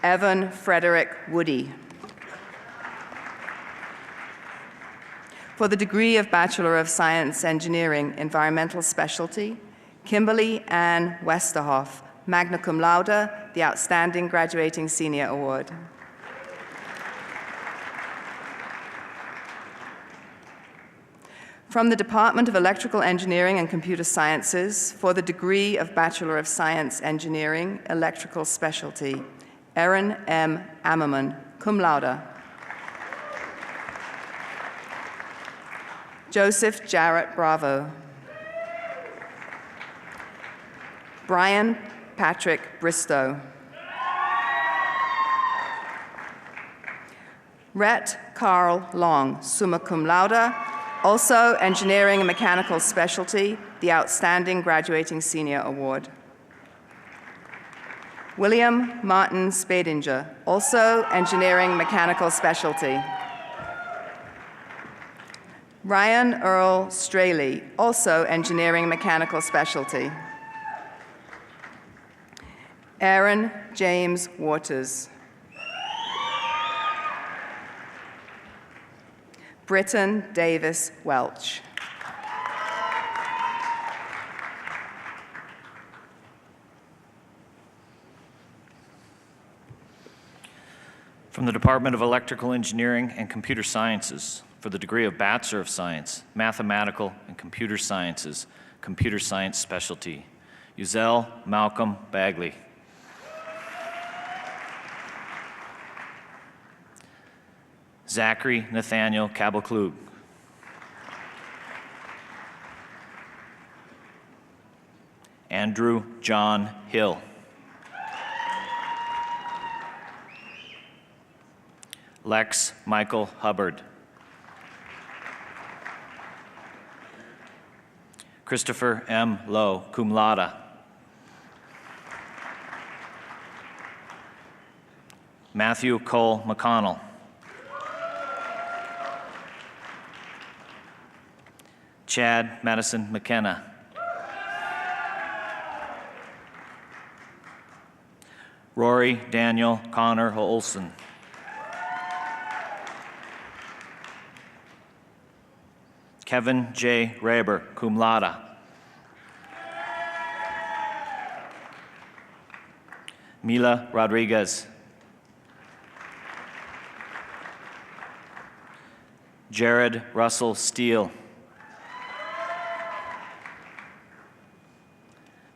Evan Frederick Woody. For the degree of Bachelor of Science Engineering, Environmental Specialty, Kimberly Ann Westerhoff, magna cum laude, the Outstanding Graduating Senior Award. From the Department of Electrical Engineering and Computer Sciences, for the degree of Bachelor of Science Engineering, Electrical Specialty, Erin M. Ammerman, cum laude. Joseph Jarrett Bravo. Brian Patrick Bristow. Rhett Carl Long, summa cum laude, also Engineering and Mechanical Specialty, the Outstanding Graduating Senior Award. William Martin Spadinger, also Engineering Mechanical Specialty. Ryan Earl Straley, also Engineering Mechanical Specialty. Aaron James Waters. Britton Davis Welch. From the Department of Electrical Engineering and Computer Sciences, for the degree of Bachelor of Science, Mathematical and Computer Sciences, Computer Science Specialty, Uzel Malcolm Bagley. Zachary Nathaniel Cabell-Klug. Andrew John Hill. Lex Michael Hubbard. Christopher M. Lowe, cum laude. Matthew Cole McConnell. Chad Madison McKenna. Rory Daniel Connor Olson. Kevin J. Raber, cum laude. Mila Rodriguez. Jared Russell Steele.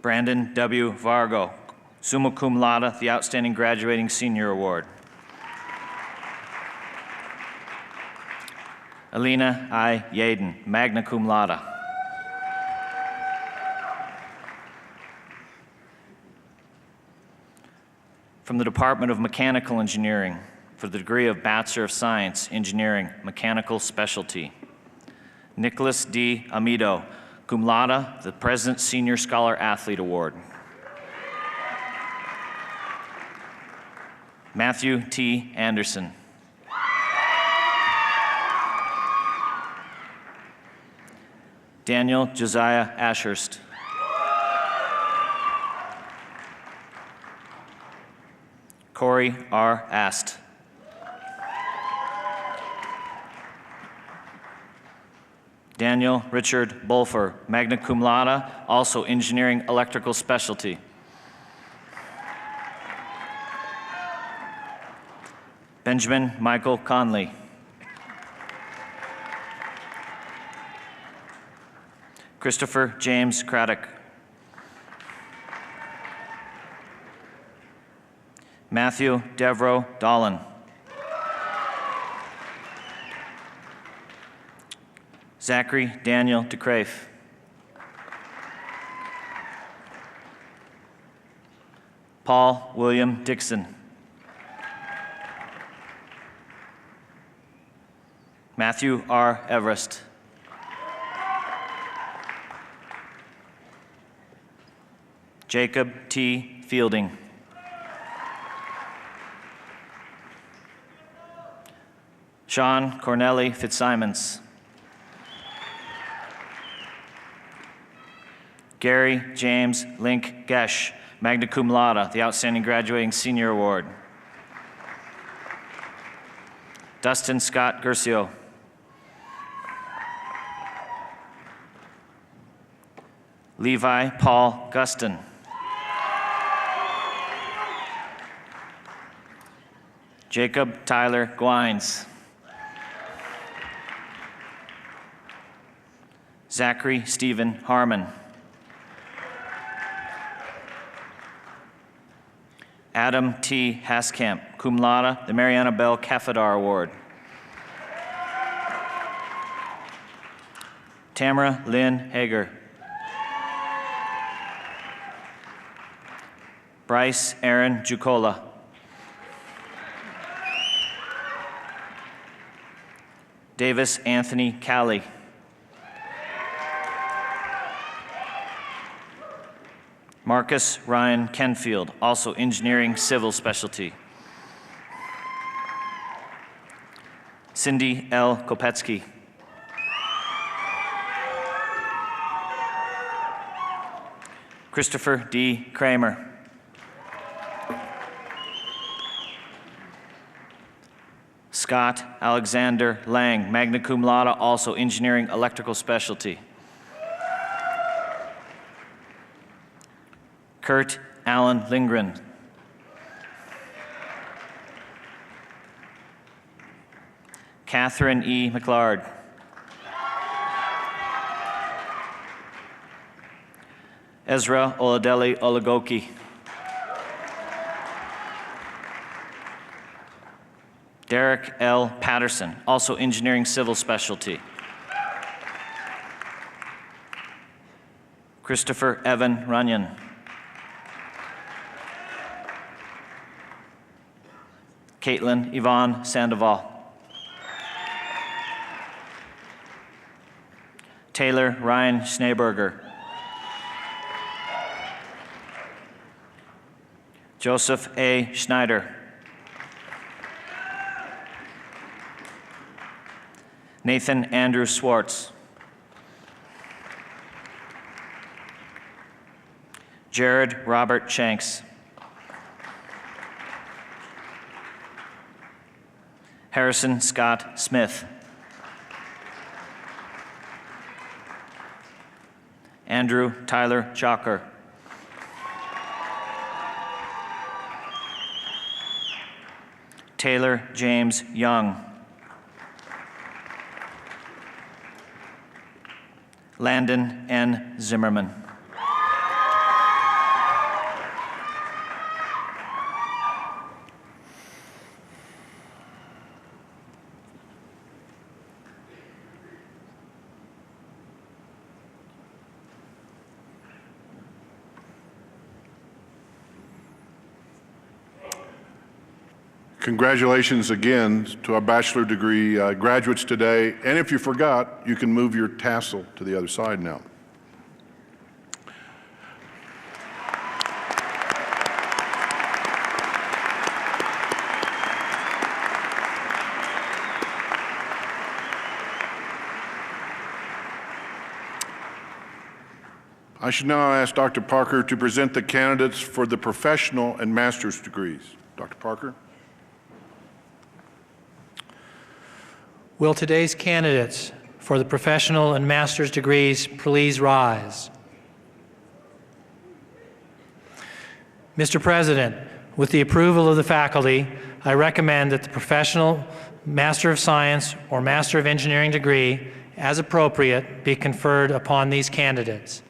Brandon W. Vargo, summa cum laude, the Outstanding Graduating Senior Award. Alina I. Yaden, magna cum laude. From the Department of Mechanical Engineering, for the degree of Bachelor of Science, Engineering, Mechanical Specialty. Nicholas D. Amido, cum laude, the President's Senior Scholar Athlete Award. Matthew T. Anderson. Daniel Josiah Ashurst. Corey R. Ast. Daniel Richard Bolfer, magna cum laude, also Engineering Electrical Specialty. Benjamin Michael Conley. Christopher James Craddock. Matthew Devereaux Dolan. Zachary Daniel DeCrafe. Paul William Dixon. Matthew R. Everest. Jacob T. Fielding. Sean Corneli Fitzsimons. Gary James Link Gesh, magna cum laude, the Outstanding Graduating Senior Award. Dustin Scott Gersio. Levi Paul Guston. Jacob Tyler Gwines. Zachary Stephen Harmon. Adam T. Haskamp, cum laude, the Mariana Bell Cafadar Award. Tamara Lynn Hager. Bryce Aaron Jucola. Davis Anthony Calley. Marcus Ryan Kenfield, also Engineering Civil Specialty. Cindy L. Kopetsky. Christopher D. Kramer. Scott Alexander Lang, magna cum laude, also Engineering Electrical Specialty. Kurt Allen Lindgren. Catherine E. McLeod. Ezra Oladele Olagoki. Derek L. Patterson, also Engineering Civil Specialty. Christopher Evan Runyon. Caitlin Yvonne Sandoval. Taylor Ryan Schneeberger. Joseph A. Schneider. Nathan Andrew Swartz. Jared Robert Shanks. Harrison Scott Smith. Andrew Tyler Chalker. Taylor James Young. Landon N. Zimmerman. Congratulations again to our bachelor degree graduates today. And if you forgot, you can move your tassel to the other side now. I should now ask Dr. Parker to present the candidates for the professional and master's degrees. Dr. Parker. Will today's candidates for the professional and master's degrees please rise? Mr. President, with the approval of the faculty, I recommend that the professional Master of Science or Master of Engineering degree, as appropriate, be conferred upon these candidates.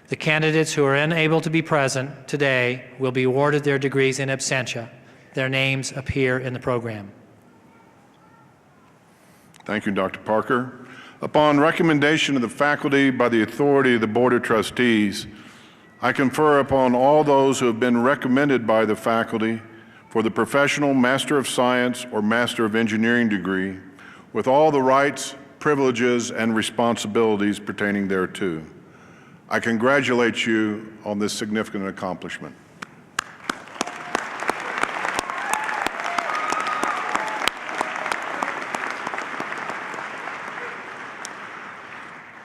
The candidates who are unable to be present today will be awarded their degrees in absentia. Their names appear in the program. Thank you, Dr. Parker. Upon recommendation of the faculty by the authority of the Board of Trustees, I confer upon all those who have been recommended by the faculty for the professional Master of Science or Master of Engineering degree with all the rights, privileges, and responsibilities pertaining thereto. I congratulate you on this significant accomplishment.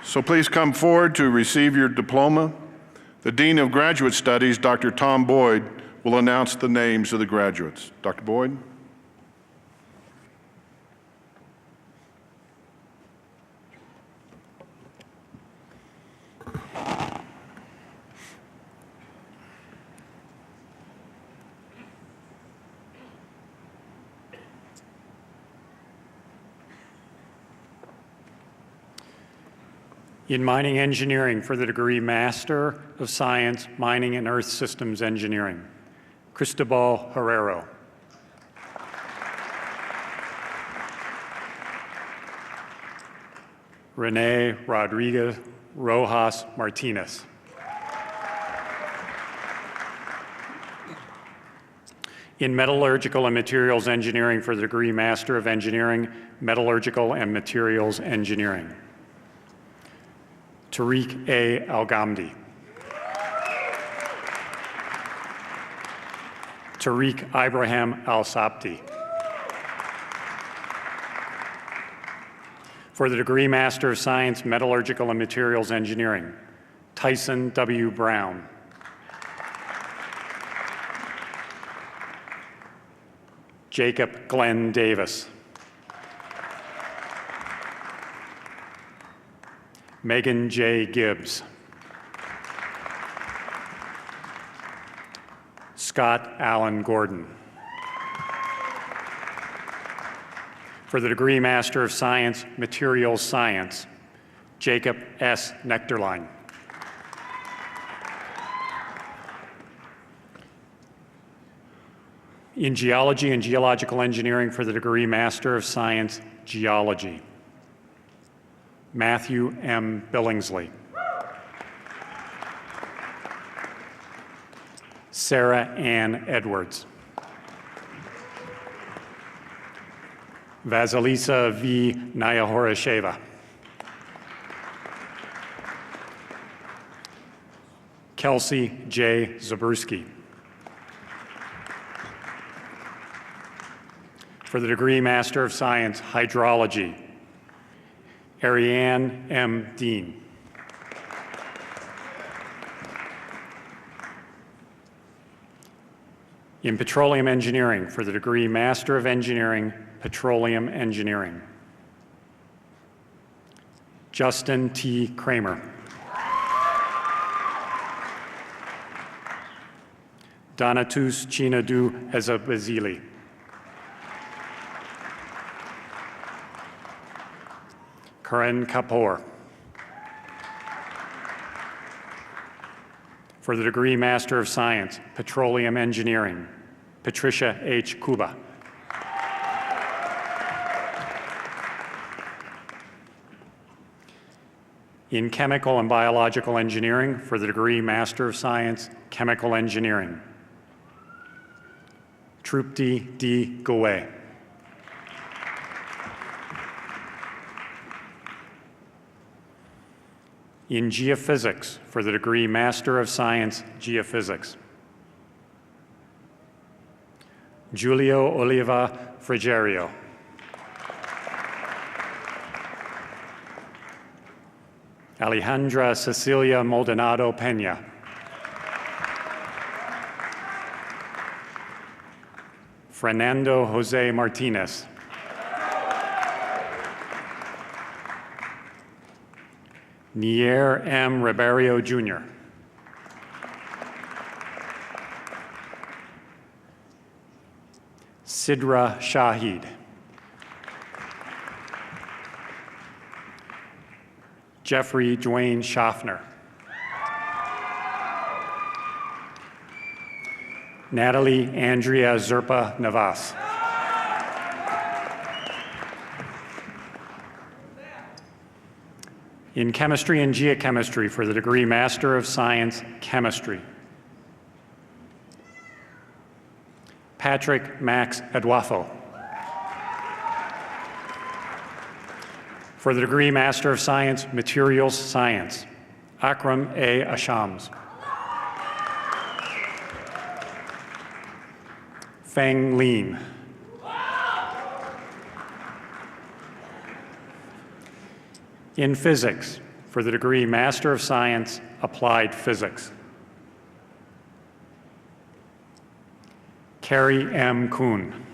So please come forward to receive your diploma. The Dean of Graduate Studies, Dr. Tom Boyd, will announce the names of the graduates. Dr. Boyd? In Mining Engineering for the degree Master of Science, Mining and Earth Systems Engineering, Cristobal Herrero. Rene Rodriguez Rojas Martinez. In Metallurgical and Materials Engineering for the degree Master of Engineering, Metallurgical and Materials Engineering, Tariq A. Al-Ghamdi. Tariq Ibrahim Al-Sabti. For the degree Master of Science, Metallurgical and Materials Engineering, Tyson W. Brown. Jacob Glenn Davis. Megan J. Gibbs. Scott Allen Gordon. For the degree Master of Science, Materials Science, Jacob S. Nectarline. In Geology and Geological Engineering for the degree Master of Science, Geology, Matthew M. Billingsley. Sarah Ann Edwards. Vasilisa V. Nyahorasheva. Kelsey J. Zabruski. For the degree Master of Science, Hydrology, Ariane M. Dean. In Petroleum Engineering for the degree Master of Engineering, Petroleum Engineering, Justin T. Kramer. Donatus Chinadu Ezabazili. Karan Kapoor. For the degree Master of Science, Petroleum Engineering, Patricia H. Kuba. In Chemical and Biological Engineering, for the degree Master of Science, Chemical Engineering, Trupti D. Goe. In Geophysics, for the degree Master of Science, Geophysics, Giulio Oliva Frigerio. Alejandra Cecilia Maldonado Peña. Fernando Jose Martinez. Nier M. Ribeiro Jr. Sidra Shahid. Jeffrey Dwayne Schaffner. Natalie Andrea Zerpa Navas. In Chemistry and Geochemistry, for the degree Master of Science, Chemistry, Patrick Max Eduafo. For the degree Master of Science, Materials Science, Akram A. Ashams. Feng Lin. In Physics, for the degree Master of Science, Applied Physics, Carrie M. Kuhn.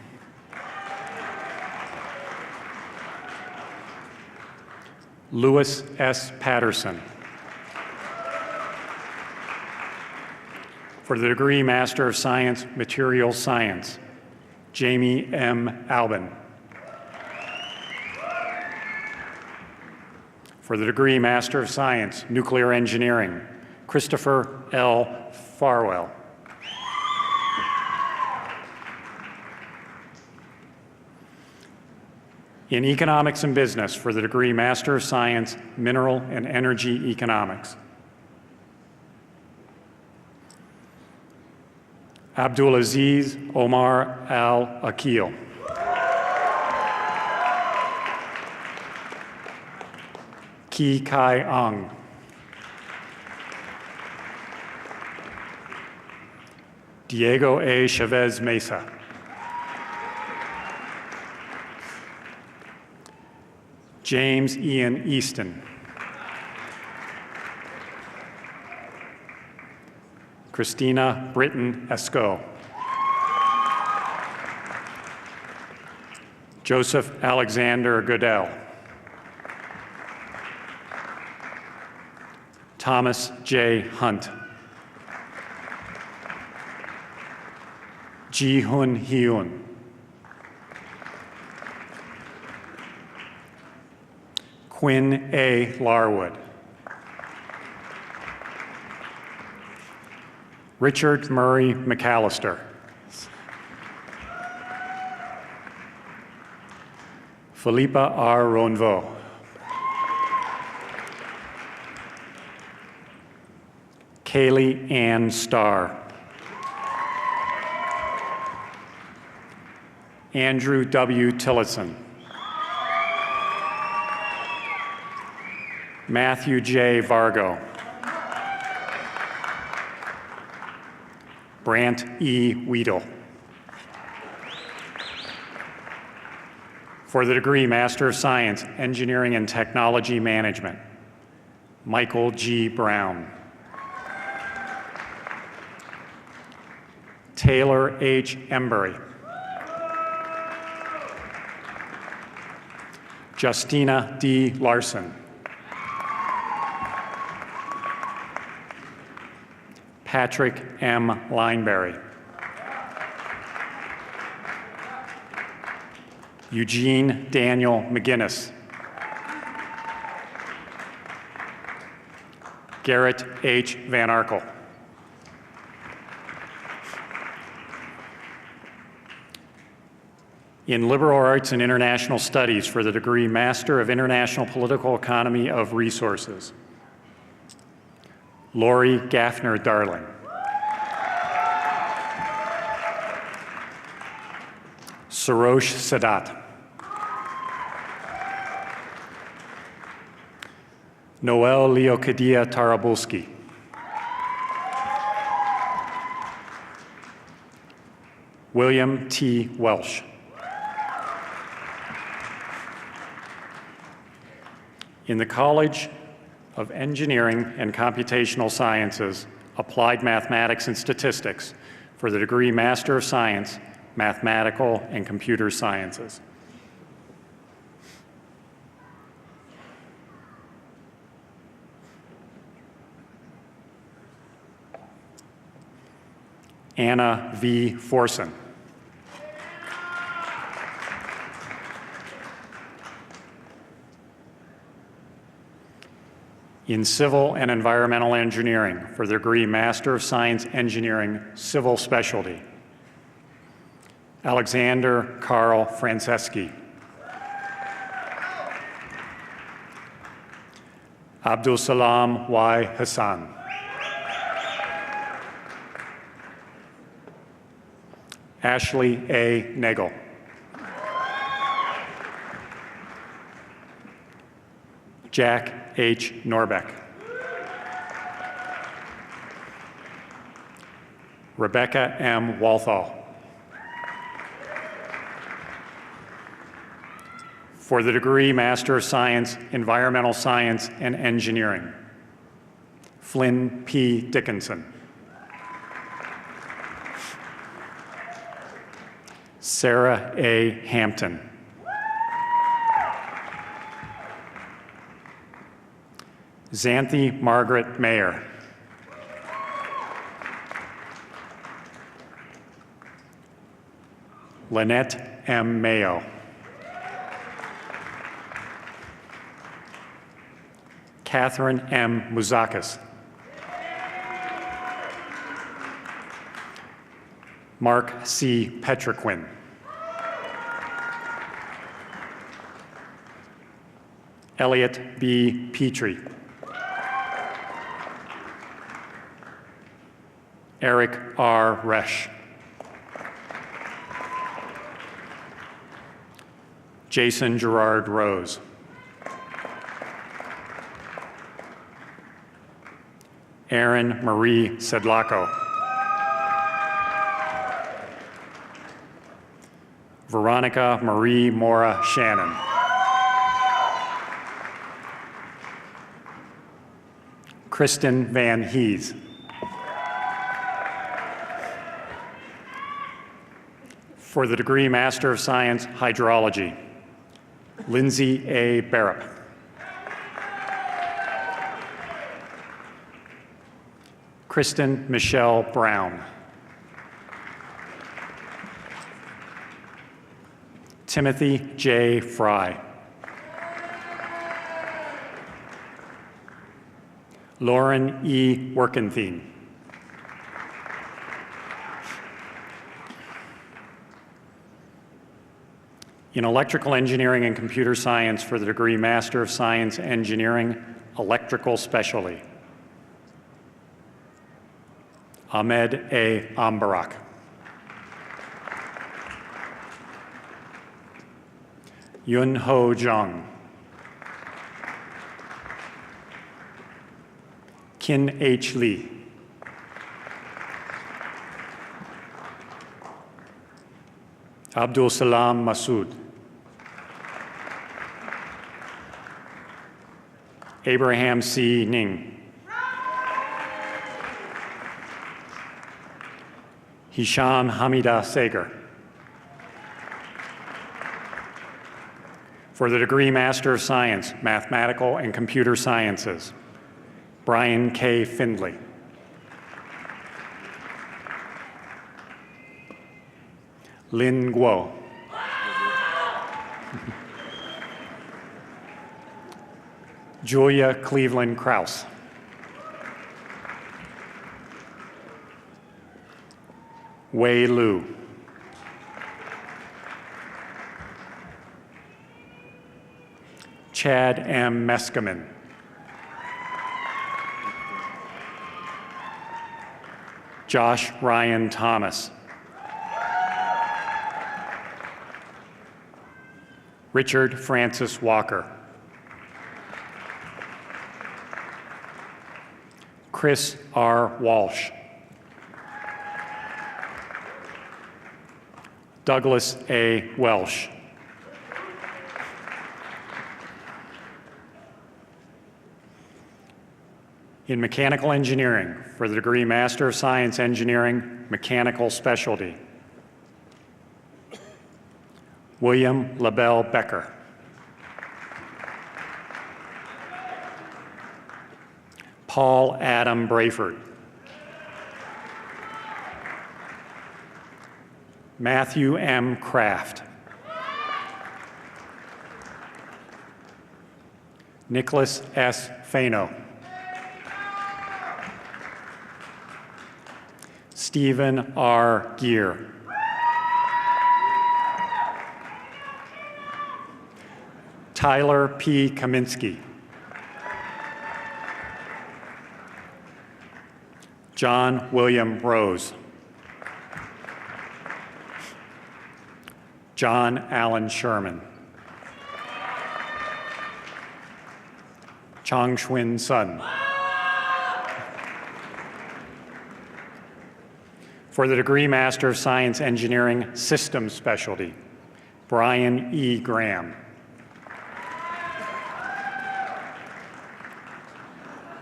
Louis S. Patterson. For the degree Master of Science, Materials Science, Jamie M. Albin. For the degree Master of Science, Nuclear Engineering, Christopher L. Farwell. In Economics and Business, for the degree Master of Science, Mineral and Energy Economics, Abdulaziz Omar Al-Akil. Ki Kai Ang. Diego A. Chavez Mesa. James Ian Easton. Christina Britton Esco. Joseph Alexander Goodell. Thomas J. Hunt. Ji Hun Hyun. Quinn A. Larwood. Richard Murray McAllister. Philippa R. Ronvo. Kaylee Ann Starr. Andrew W. Tillotson. Matthew J. Vargo. Brant E. Weedle. For the degree Master of Science, Engineering and Technology Management, Michael G. Brown. Taylor H. Embury. Justina D. Larson. Patrick M. Lineberry. Eugene Daniel McGinnis. Garrett H. Van Arkel. In Liberal Arts and International Studies for the degree Master of International Political Economy of Resources, Lori Gaffner Darling. Sarosh Sadat. Noel Leocadia Tarabulski. William T. Welsh. In the College of Engineering and Computational Sciences, Applied Mathematics and Statistics for the degree Master of Science, Mathematical and Computer Sciences. Anna V. Forson. In Civil and Environmental Engineering for the degree Master of Science Engineering, Civil Specialty, Alexander Carl Franceschi. Abdul Salam Y. Hassan. Ashley A. Nagel. Jack H. Norbeck. Rebecca M. Walthall. For the degree Master of Science, Environmental Science and Engineering, Flynn P. Dickinson. Sarah A. Hampton. Xanthi Margaret Mayer. Lynette M. Mayo. Catherine M. Mouzakis. Mark C. Petriquin. Elliot B. Petrie. Eric R. Resch. Jason Gerard Rose. Erin Marie Sedlako. Veronica Marie Mora Shannon. Kristen Van Hees. For the degree Master of Science, Hydrology, Lindsay A. Barrett. Kristen Michelle Brown. Timothy J. Fry. Lauren E. Workenthien. In Electrical Engineering and Computer Science for the degree Master of Science Engineering, Electrical Specialty, Ahmed A. Ambarak. Yun Ho Jung. Kin H. Lee. Abdul Salam Masood. Abraham C. Ning. Hisham Hamida Sager. For the degree Master of Science, Mathematical and Computer Sciences, Brian K. Findley. Lin Guo. Julia Cleveland Krause. Wei Lu. Chad M. Meskimen. Josh Ryan Thomas. Richard Francis Walker. Chris R. Walsh. Douglas A. Welsh. In Mechanical Engineering for the degree Master of Science Engineering, Mechanical Specialty, William LaBelle Becker. Paul Adam Brayford. Matthew M. Kraft. Nicholas S. Fano. Stephen R. Gear. Tyler P. Kaminsky. John William Rose. John Allen Sherman. Chong Shwin Sun. For the degree Master of Science Engineering Systems Specialty, Brian E. Graham.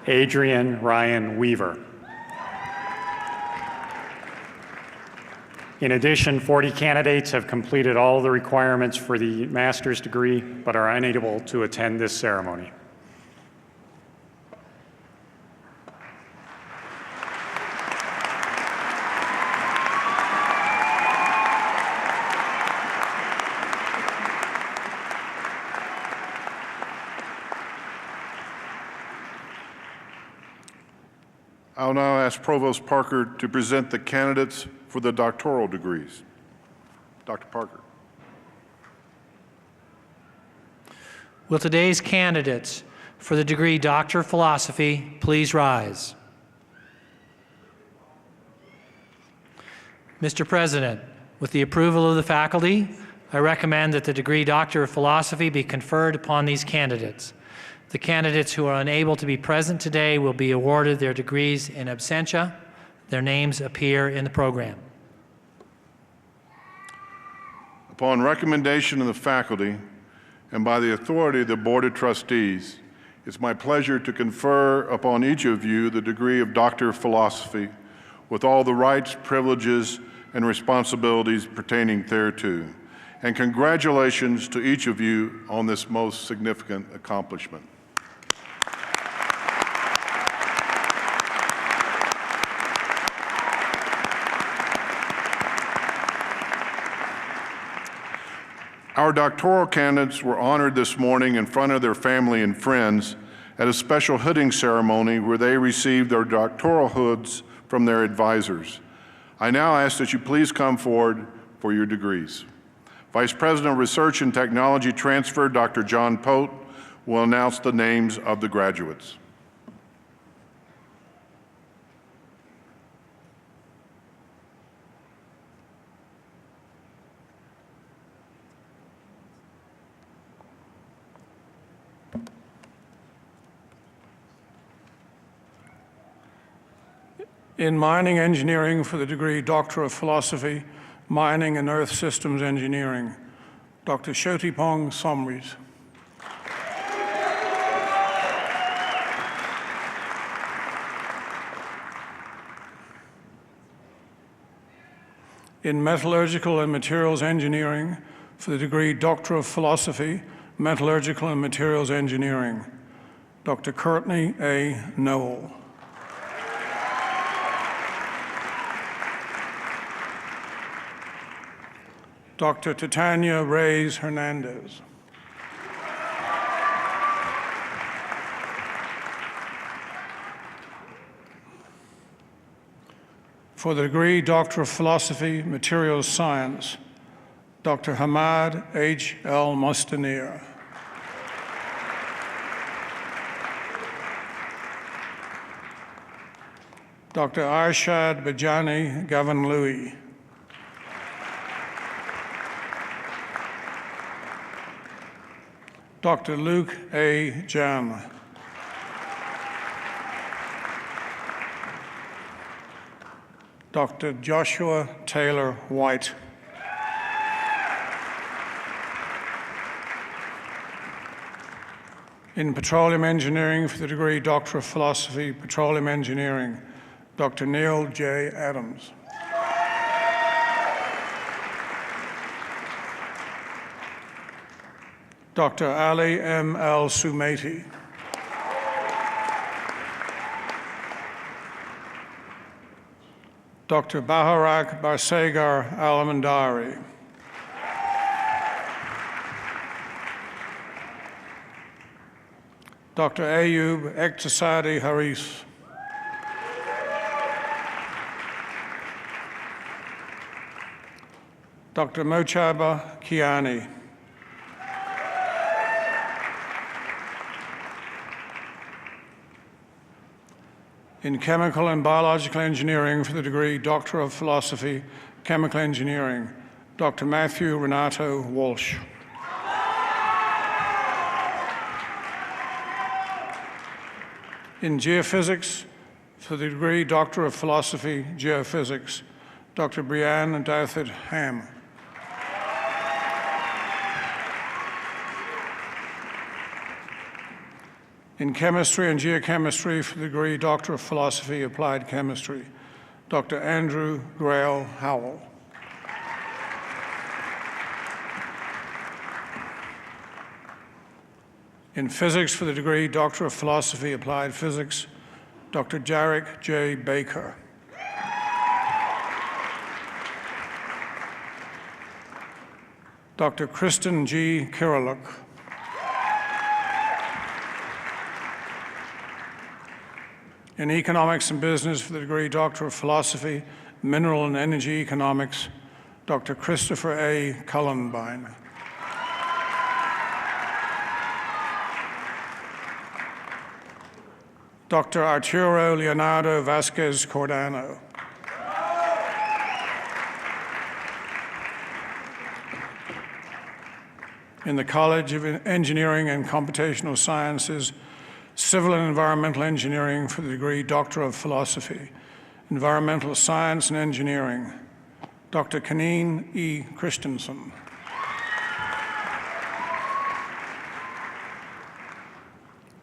Adrian Ryan Weaver. In addition, 40 candidates have completed all the requirements for the master's degree but are unable to attend this ceremony. I'll now ask Provost Parker to present the candidates for the doctoral degrees. Dr. Parker. Will today's candidates for the degree Doctor of Philosophy please rise? Mr. President, with the approval of the faculty, I recommend that the degree Doctor of Philosophy be conferred upon these candidates. The candidates who are unable to be present today will be awarded their degrees in absentia. Their names appear in the program. Upon recommendation of the faculty and by the authority of the Board of Trustees, it's my pleasure to confer upon each of you the degree of Doctor of Philosophy with all the rights, privileges, and responsibilities pertaining thereto. And congratulations to each of you on this most significant accomplishment. Our doctoral candidates were honored this morning in front of their family and friends at a special hooding ceremony where they received their doctoral hoods from their advisors. I now ask that you please come forward for your degrees. Vice President of Research and Technology Transfer, Dr. John Pote, will announce the names of the graduates. In mining engineering for the degree Doctor of Philosophy, Mining and Earth Systems Engineering, Dr. Shotipong Somris. In Metallurgical and Materials Engineering for the degree Doctor of Philosophy, Metallurgical and Materials Engineering, Dr. Courtney A. Noel. Dr. Titania Reyes Hernandez. For the degree Doctor of Philosophy, Materials Science, Dr. Hamad H. L. Mustanir. Dr. Arshad Bajani Gavan Louis. Dr. Luke A. Jan. Dr. Joshua Taylor White. In Petroleum Engineering for the degree Doctor of Philosophy, Petroleum Engineering, Dr. Neil J. Adams. Dr. Ali M. L. Sumaiti. Dr. Baharak Barsegar Alamandari. Dr. Ayub Ektasadi Haris. Dr. Mochaba Kiani. In Chemical and Biological Engineering for the degree Doctor of Philosophy, Chemical Engineering, Dr. Matthew Renato Walsh. In Geophysics for the degree Doctor of Philosophy, Geophysics, Dr. Brianne Douthit Ham. In Chemistry and Geochemistry for the degree Doctor of Philosophy, Applied Chemistry, Dr. Andrew Grail Howell. In Physics for the degree Doctor of Philosophy, Applied Physics, Dr. Jarek J. Baker. Dr. Kristen G. Kirilluk. In Economics and Business for the degree Doctor of Philosophy, Mineral and Energy Economics, Dr. Christopher A. Cullenbine. Dr. Arturo Leonardo Vasquez Cordano. In the College of Engineering and Computational Sciences, Civil and Environmental Engineering for the degree Doctor of Philosophy, Environmental Science and Engineering, Dr. Kaneen E. Christensen.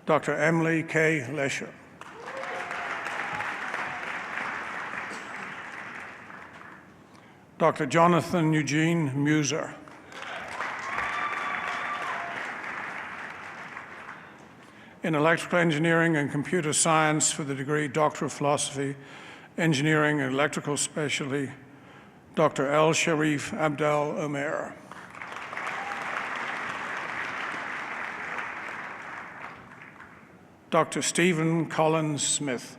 Dr. Emily K. Lesher. Dr. Jonathan Eugene Muser. In Electrical Engineering and Computer Science for the degree Doctor of Philosophy, Engineering and Electrical Specialty, Dr. L. Sharif Abdel Omer. Dr. Stephen Collins Smith.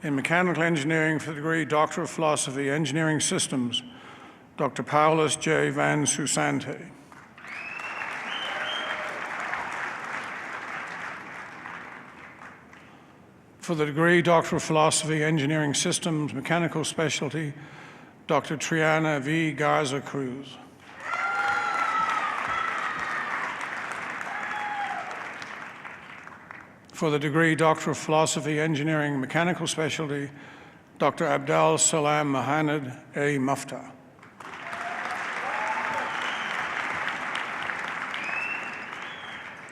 In Mechanical Engineering for the degree Doctor of Philosophy, Engineering Systems, Dr. Paulus J. Van Susante. For the degree Doctor of Philosophy, Engineering Systems, Mechanical Specialty, Dr. Triana V. Garza Cruz. For the degree Doctor of Philosophy, Engineering, Mechanical Specialty, Dr. Abdel Salam Mohamed A. Mufta.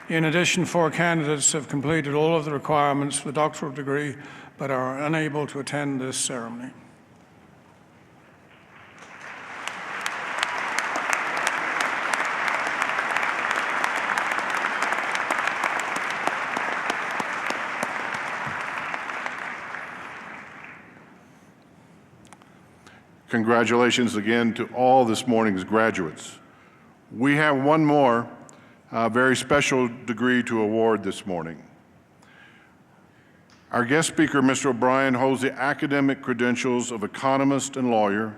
In addition, 4 candidates have completed all of the requirements for the doctoral degree but are unable to attend this ceremony. Congratulations again to all this morning's graduates. We have one more very special degree to award this morning. Our guest speaker, Mr. O'Brien, holds the academic credentials of economist and lawyer,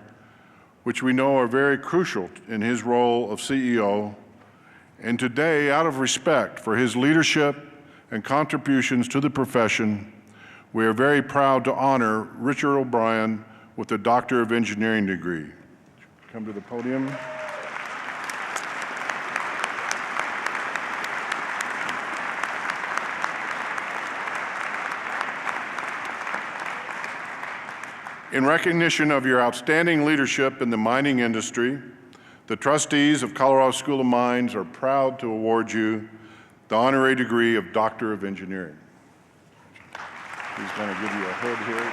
which we know are very crucial in his role of CEO. And today, out of respect for his leadership and contributions to the profession, we are very proud to honor Richard O'Brien with the Doctor of Engineering degree. Come to the podium. In recognition of your outstanding leadership in the mining industry, the trustees of Colorado School of Mines are proud to award you the honorary degree of Doctor of Engineering. He's going to give you a hood here.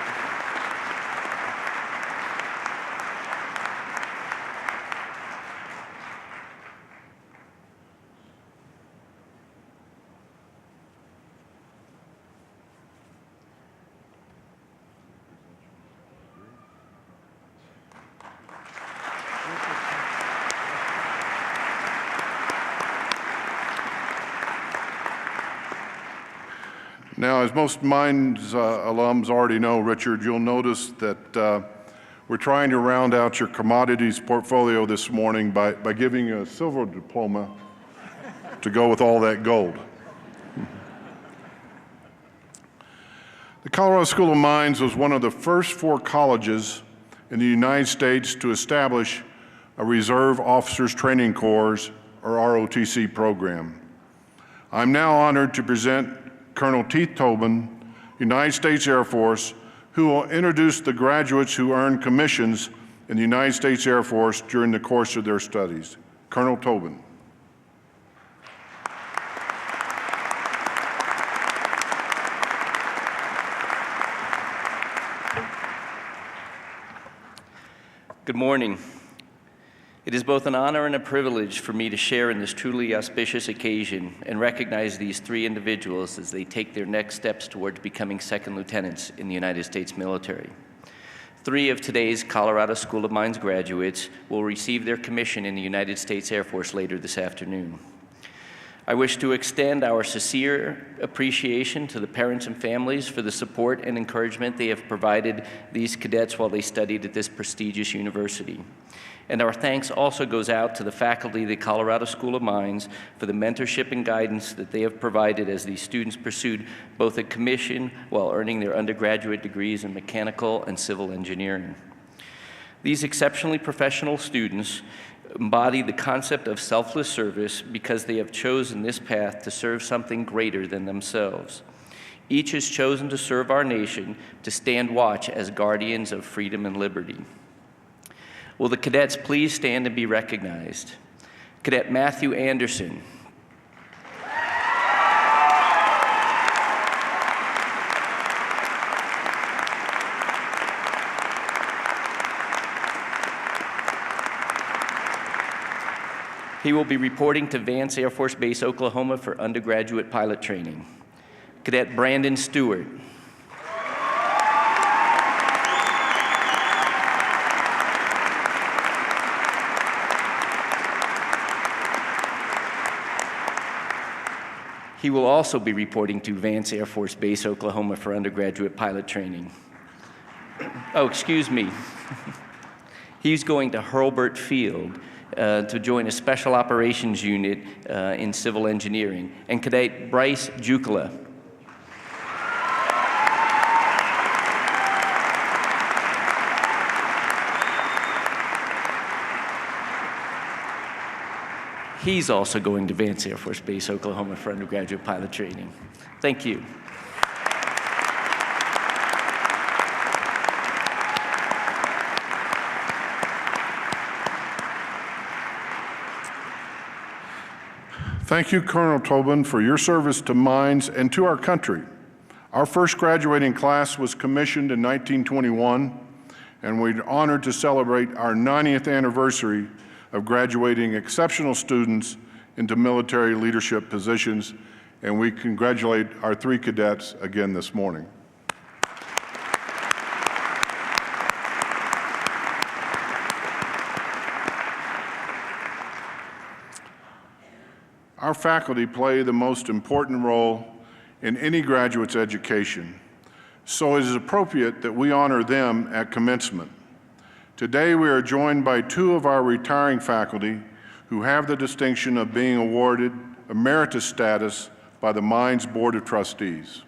Now, as most Mines alums already know, Richard, you'll notice that we're trying to round out your commodities portfolio this morning by giving you a silver diploma to go with all that gold. The Colorado School of Mines was one of the first 4 colleges in the United States to establish a Reserve Officers Training Corps, or ROTC program. I'm now honored to present Colonel Keith Tobin, United States Air Force, who will introduce the graduates who earned commissions in the United States Air Force during the course of their studies. Colonel Tobin. Good morning. It is both an honor and a privilege for me to share in this truly auspicious occasion and recognize these 3 individuals as they take their next steps towards becoming second lieutenants in the United States military. 3 of today's Colorado School of Mines graduates will receive their commission in the United States Air Force later this afternoon. I wish to extend our sincere appreciation to the parents and families for the support and encouragement they have provided these cadets while they studied at this prestigious university. And our thanks also goes out to the faculty of the Colorado School of Mines for the mentorship and guidance that they have provided as these students pursued both a commission while earning their undergraduate degrees in mechanical and civil engineering. These exceptionally professional students embody the concept of selfless service because they have chosen this path to serve something greater than themselves. Each has chosen to serve our nation, to stand watch as guardians of freedom and liberty. Will the cadets please stand and be recognized? Cadet Matthew Anderson. He will be reporting to Vance Air Force Base, Oklahoma for undergraduate pilot training. Cadet Brandon Stewart. He will also be reporting to Vance Air Force Base, Oklahoma for undergraduate pilot training. Oh, excuse me. He's going to Hurlburt Field to join a special operations unit in civil engineering. And Cadet Bryce Jukla. He's also going to Vance Air Force Base, Oklahoma for undergraduate pilot training. Thank you. Thank you, Colonel Tobin, for your service to mines and to our country. Our first graduating class was commissioned in 1921, and we're honored to celebrate our 90th anniversary of graduating exceptional students into military leadership positions, and we congratulate our 3 cadets again this morning. Our faculty play the most important role in any graduate's education. So it is appropriate that we honor them at commencement. Today we are joined by two of our retiring faculty who have the distinction of being awarded emeritus status by the Mines Board of Trustees.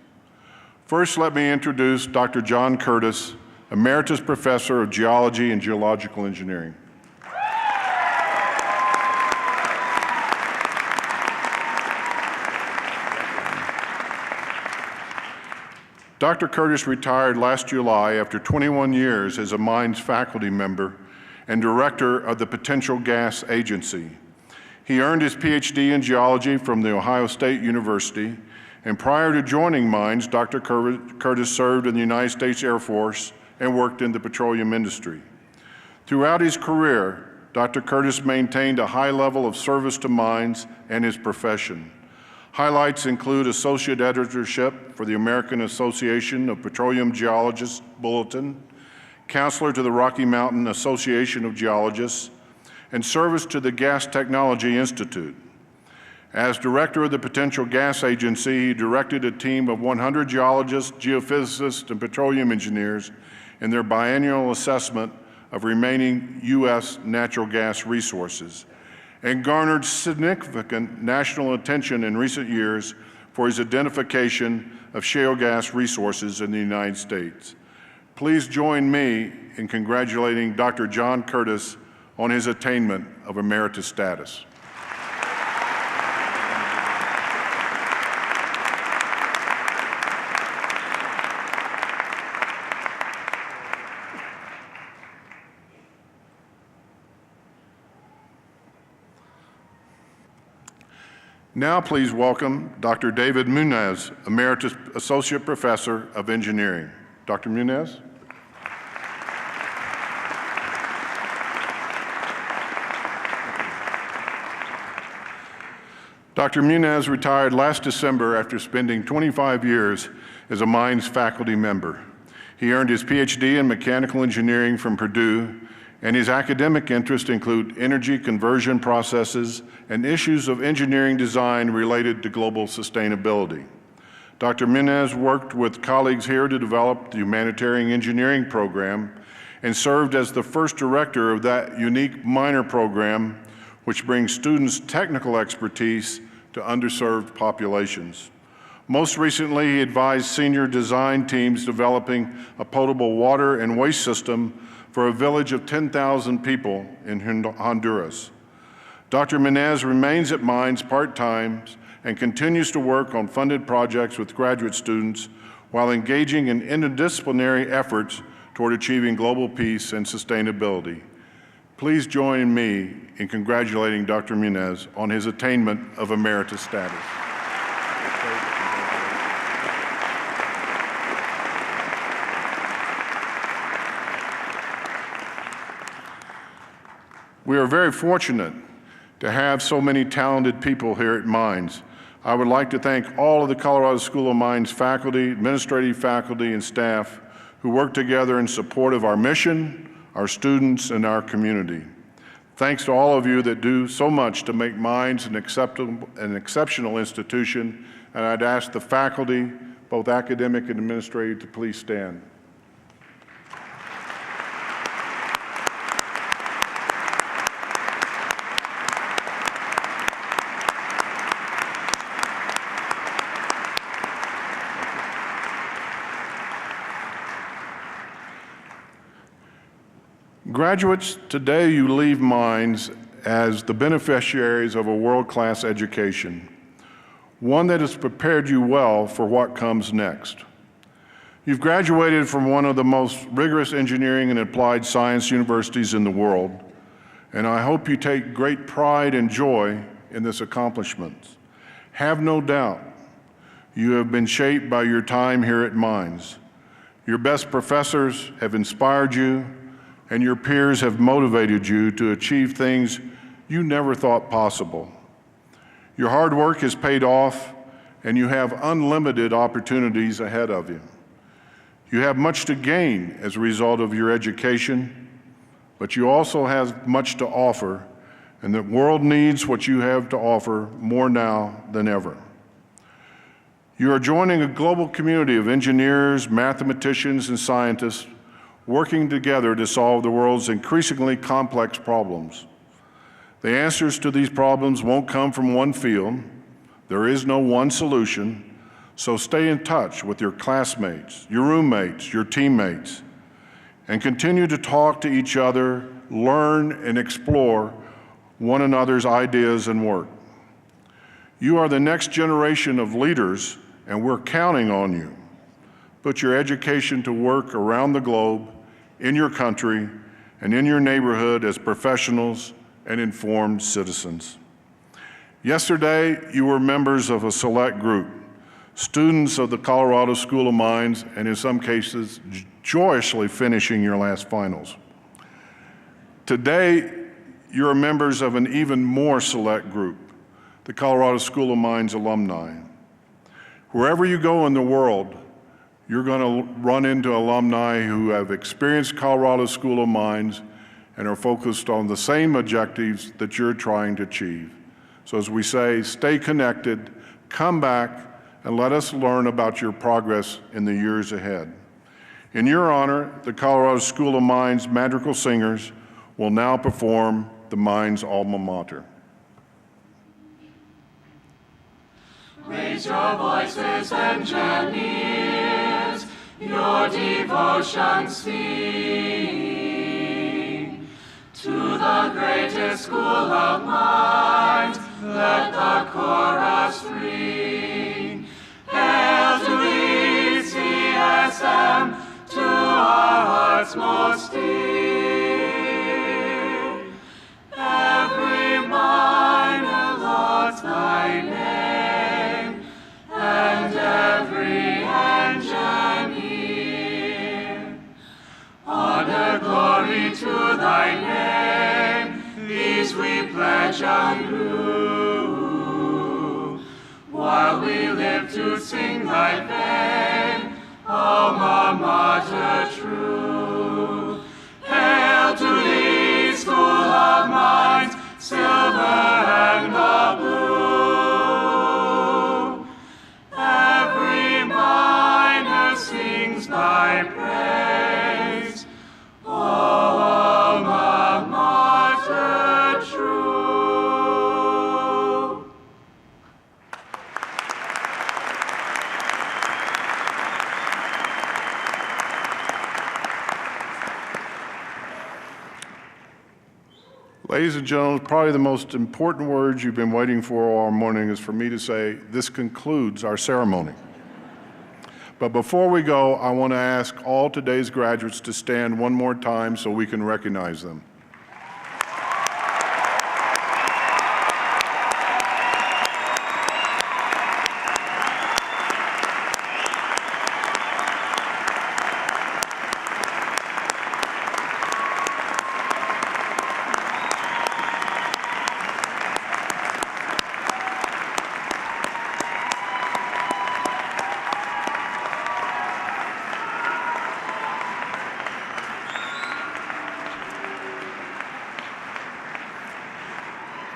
First, let me introduce Dr. John Curtis, Emeritus Professor of Geology and Geological Engineering. Dr. Curtis retired last July after 21 years as a mines faculty member and director of the Potential Gas Agency. He earned his PhD in geology from The Ohio State University, and prior to joining mines, Dr. Curtis served in the United States Air Force and worked in the petroleum industry. Throughout his career, Dr. Curtis maintained a high level of service to mines and his profession. Highlights include associate editorship for the American Association of Petroleum Geologists Bulletin, counselor to the Rocky Mountain Association of Geologists, and service to the Gas Technology Institute. As director of the Potential Gas Agency, he directed a team of 100 geologists, geophysicists, and petroleum engineers in their biennial assessment of remaining U.S. natural gas resources, and garnered significant national attention in recent years for his identification of shale gas resources in the United States. Please join me in congratulating Dr. John Curtis on his attainment of emeritus status. Now please welcome Dr. David Munez, Emeritus Associate Professor of Engineering. Dr. Munez? Dr. Munez retired last December after spending 25 years as a mines faculty member. He earned his PhD in mechanical engineering from Purdue, and his academic interests include energy conversion processes and issues of engineering design related to global sustainability. Dr. Munez worked with colleagues here to develop the humanitarian engineering program and served as the first director of that unique minor program, which brings students technical expertise to underserved populations. Most recently, he advised senior design teams developing a potable water and waste system for a village of 10,000 people in Honduras. Dr. Munez remains at mines part-time and continues to work on funded projects with graduate students while engaging in interdisciplinary efforts toward achieving global peace and sustainability. Please join me in congratulating Dr. Munez on his attainment of emeritus status. We are very fortunate to have so many talented people here at Mines. I would like to thank all of the Colorado School of Mines faculty, administrative faculty, and staff who work together in support of our mission, our students, and our community. Thanks to all of you that do so much to make Mines an exceptional institution, and I'd ask the faculty, both academic and administrative, to please stand. Graduates, today you leave Mines as the beneficiaries of a world-class education, one that has prepared you well for what comes next. You've graduated from one of the most rigorous engineering and applied science universities in the world, and I hope you take great pride and joy in this accomplishment. Have no doubt, you have been shaped by your time here at Mines. Your best professors have inspired you, and your peers have motivated you to achieve things you never thought possible. Your hard work has paid off, and you have unlimited opportunities ahead of you. You have much to gain as a result of your education, but you also have much to offer, and the world needs what you have to offer more now than ever. You are joining a global community of engineers, mathematicians, and scientists working together to solve the world's increasingly complex problems. The answers to these problems won't come from one field. There is no one solution, so stay in touch with your classmates, your roommates, your teammates, and continue to talk to each other, learn, and explore one another's ideas and work. You are the next generation of leaders, and we're counting on you. Put your education to work around the globe, in your country, and in your neighborhood as professionals and informed citizens. Yesterday, you were members of a select group, students of the Colorado School of Mines, and in some cases, joyously finishing your last finals. Today, you're members of an even more select group, the Colorado School of Mines alumni. Wherever you go in the world, you're going to run into alumni who have experienced Colorado School of Mines and are focused on the same objectives that you're trying to achieve. So as we say, stay connected, come back, and let us learn about your progress in the years ahead. In your honor, the Colorado School of Mines Madrigal Singers will now perform the Mines alma mater. Raise your voices, engineers, your devotion sing. To the greatest school of mines, let the chorus ring. Hail to ECSM, to our hearts most dear. Every miner lauds thy name, and every engineer. Honor, glory to thy name, these we pledge anew, while we live to sing thy fame, alma mater true. Hail to thee, school of mines, silver and the blue. Every miner sings thy praise, alma mater true. Ladies and gentlemen, probably the most important words you've been waiting for all morning is for me to say, this concludes our ceremony. But before we go, I want to ask all today's graduates to stand one more time so we can recognize them.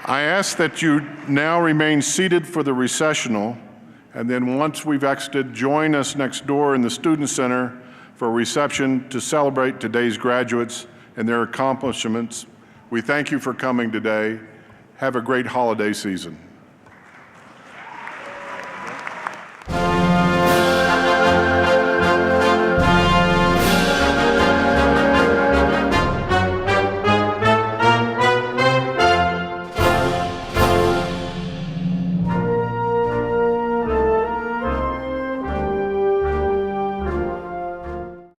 I ask that you now remain seated for the recessional, and then once we've exited, join us next door in the Student Center for a reception to celebrate today's graduates and their accomplishments. We thank you for coming today. Have a great holiday season.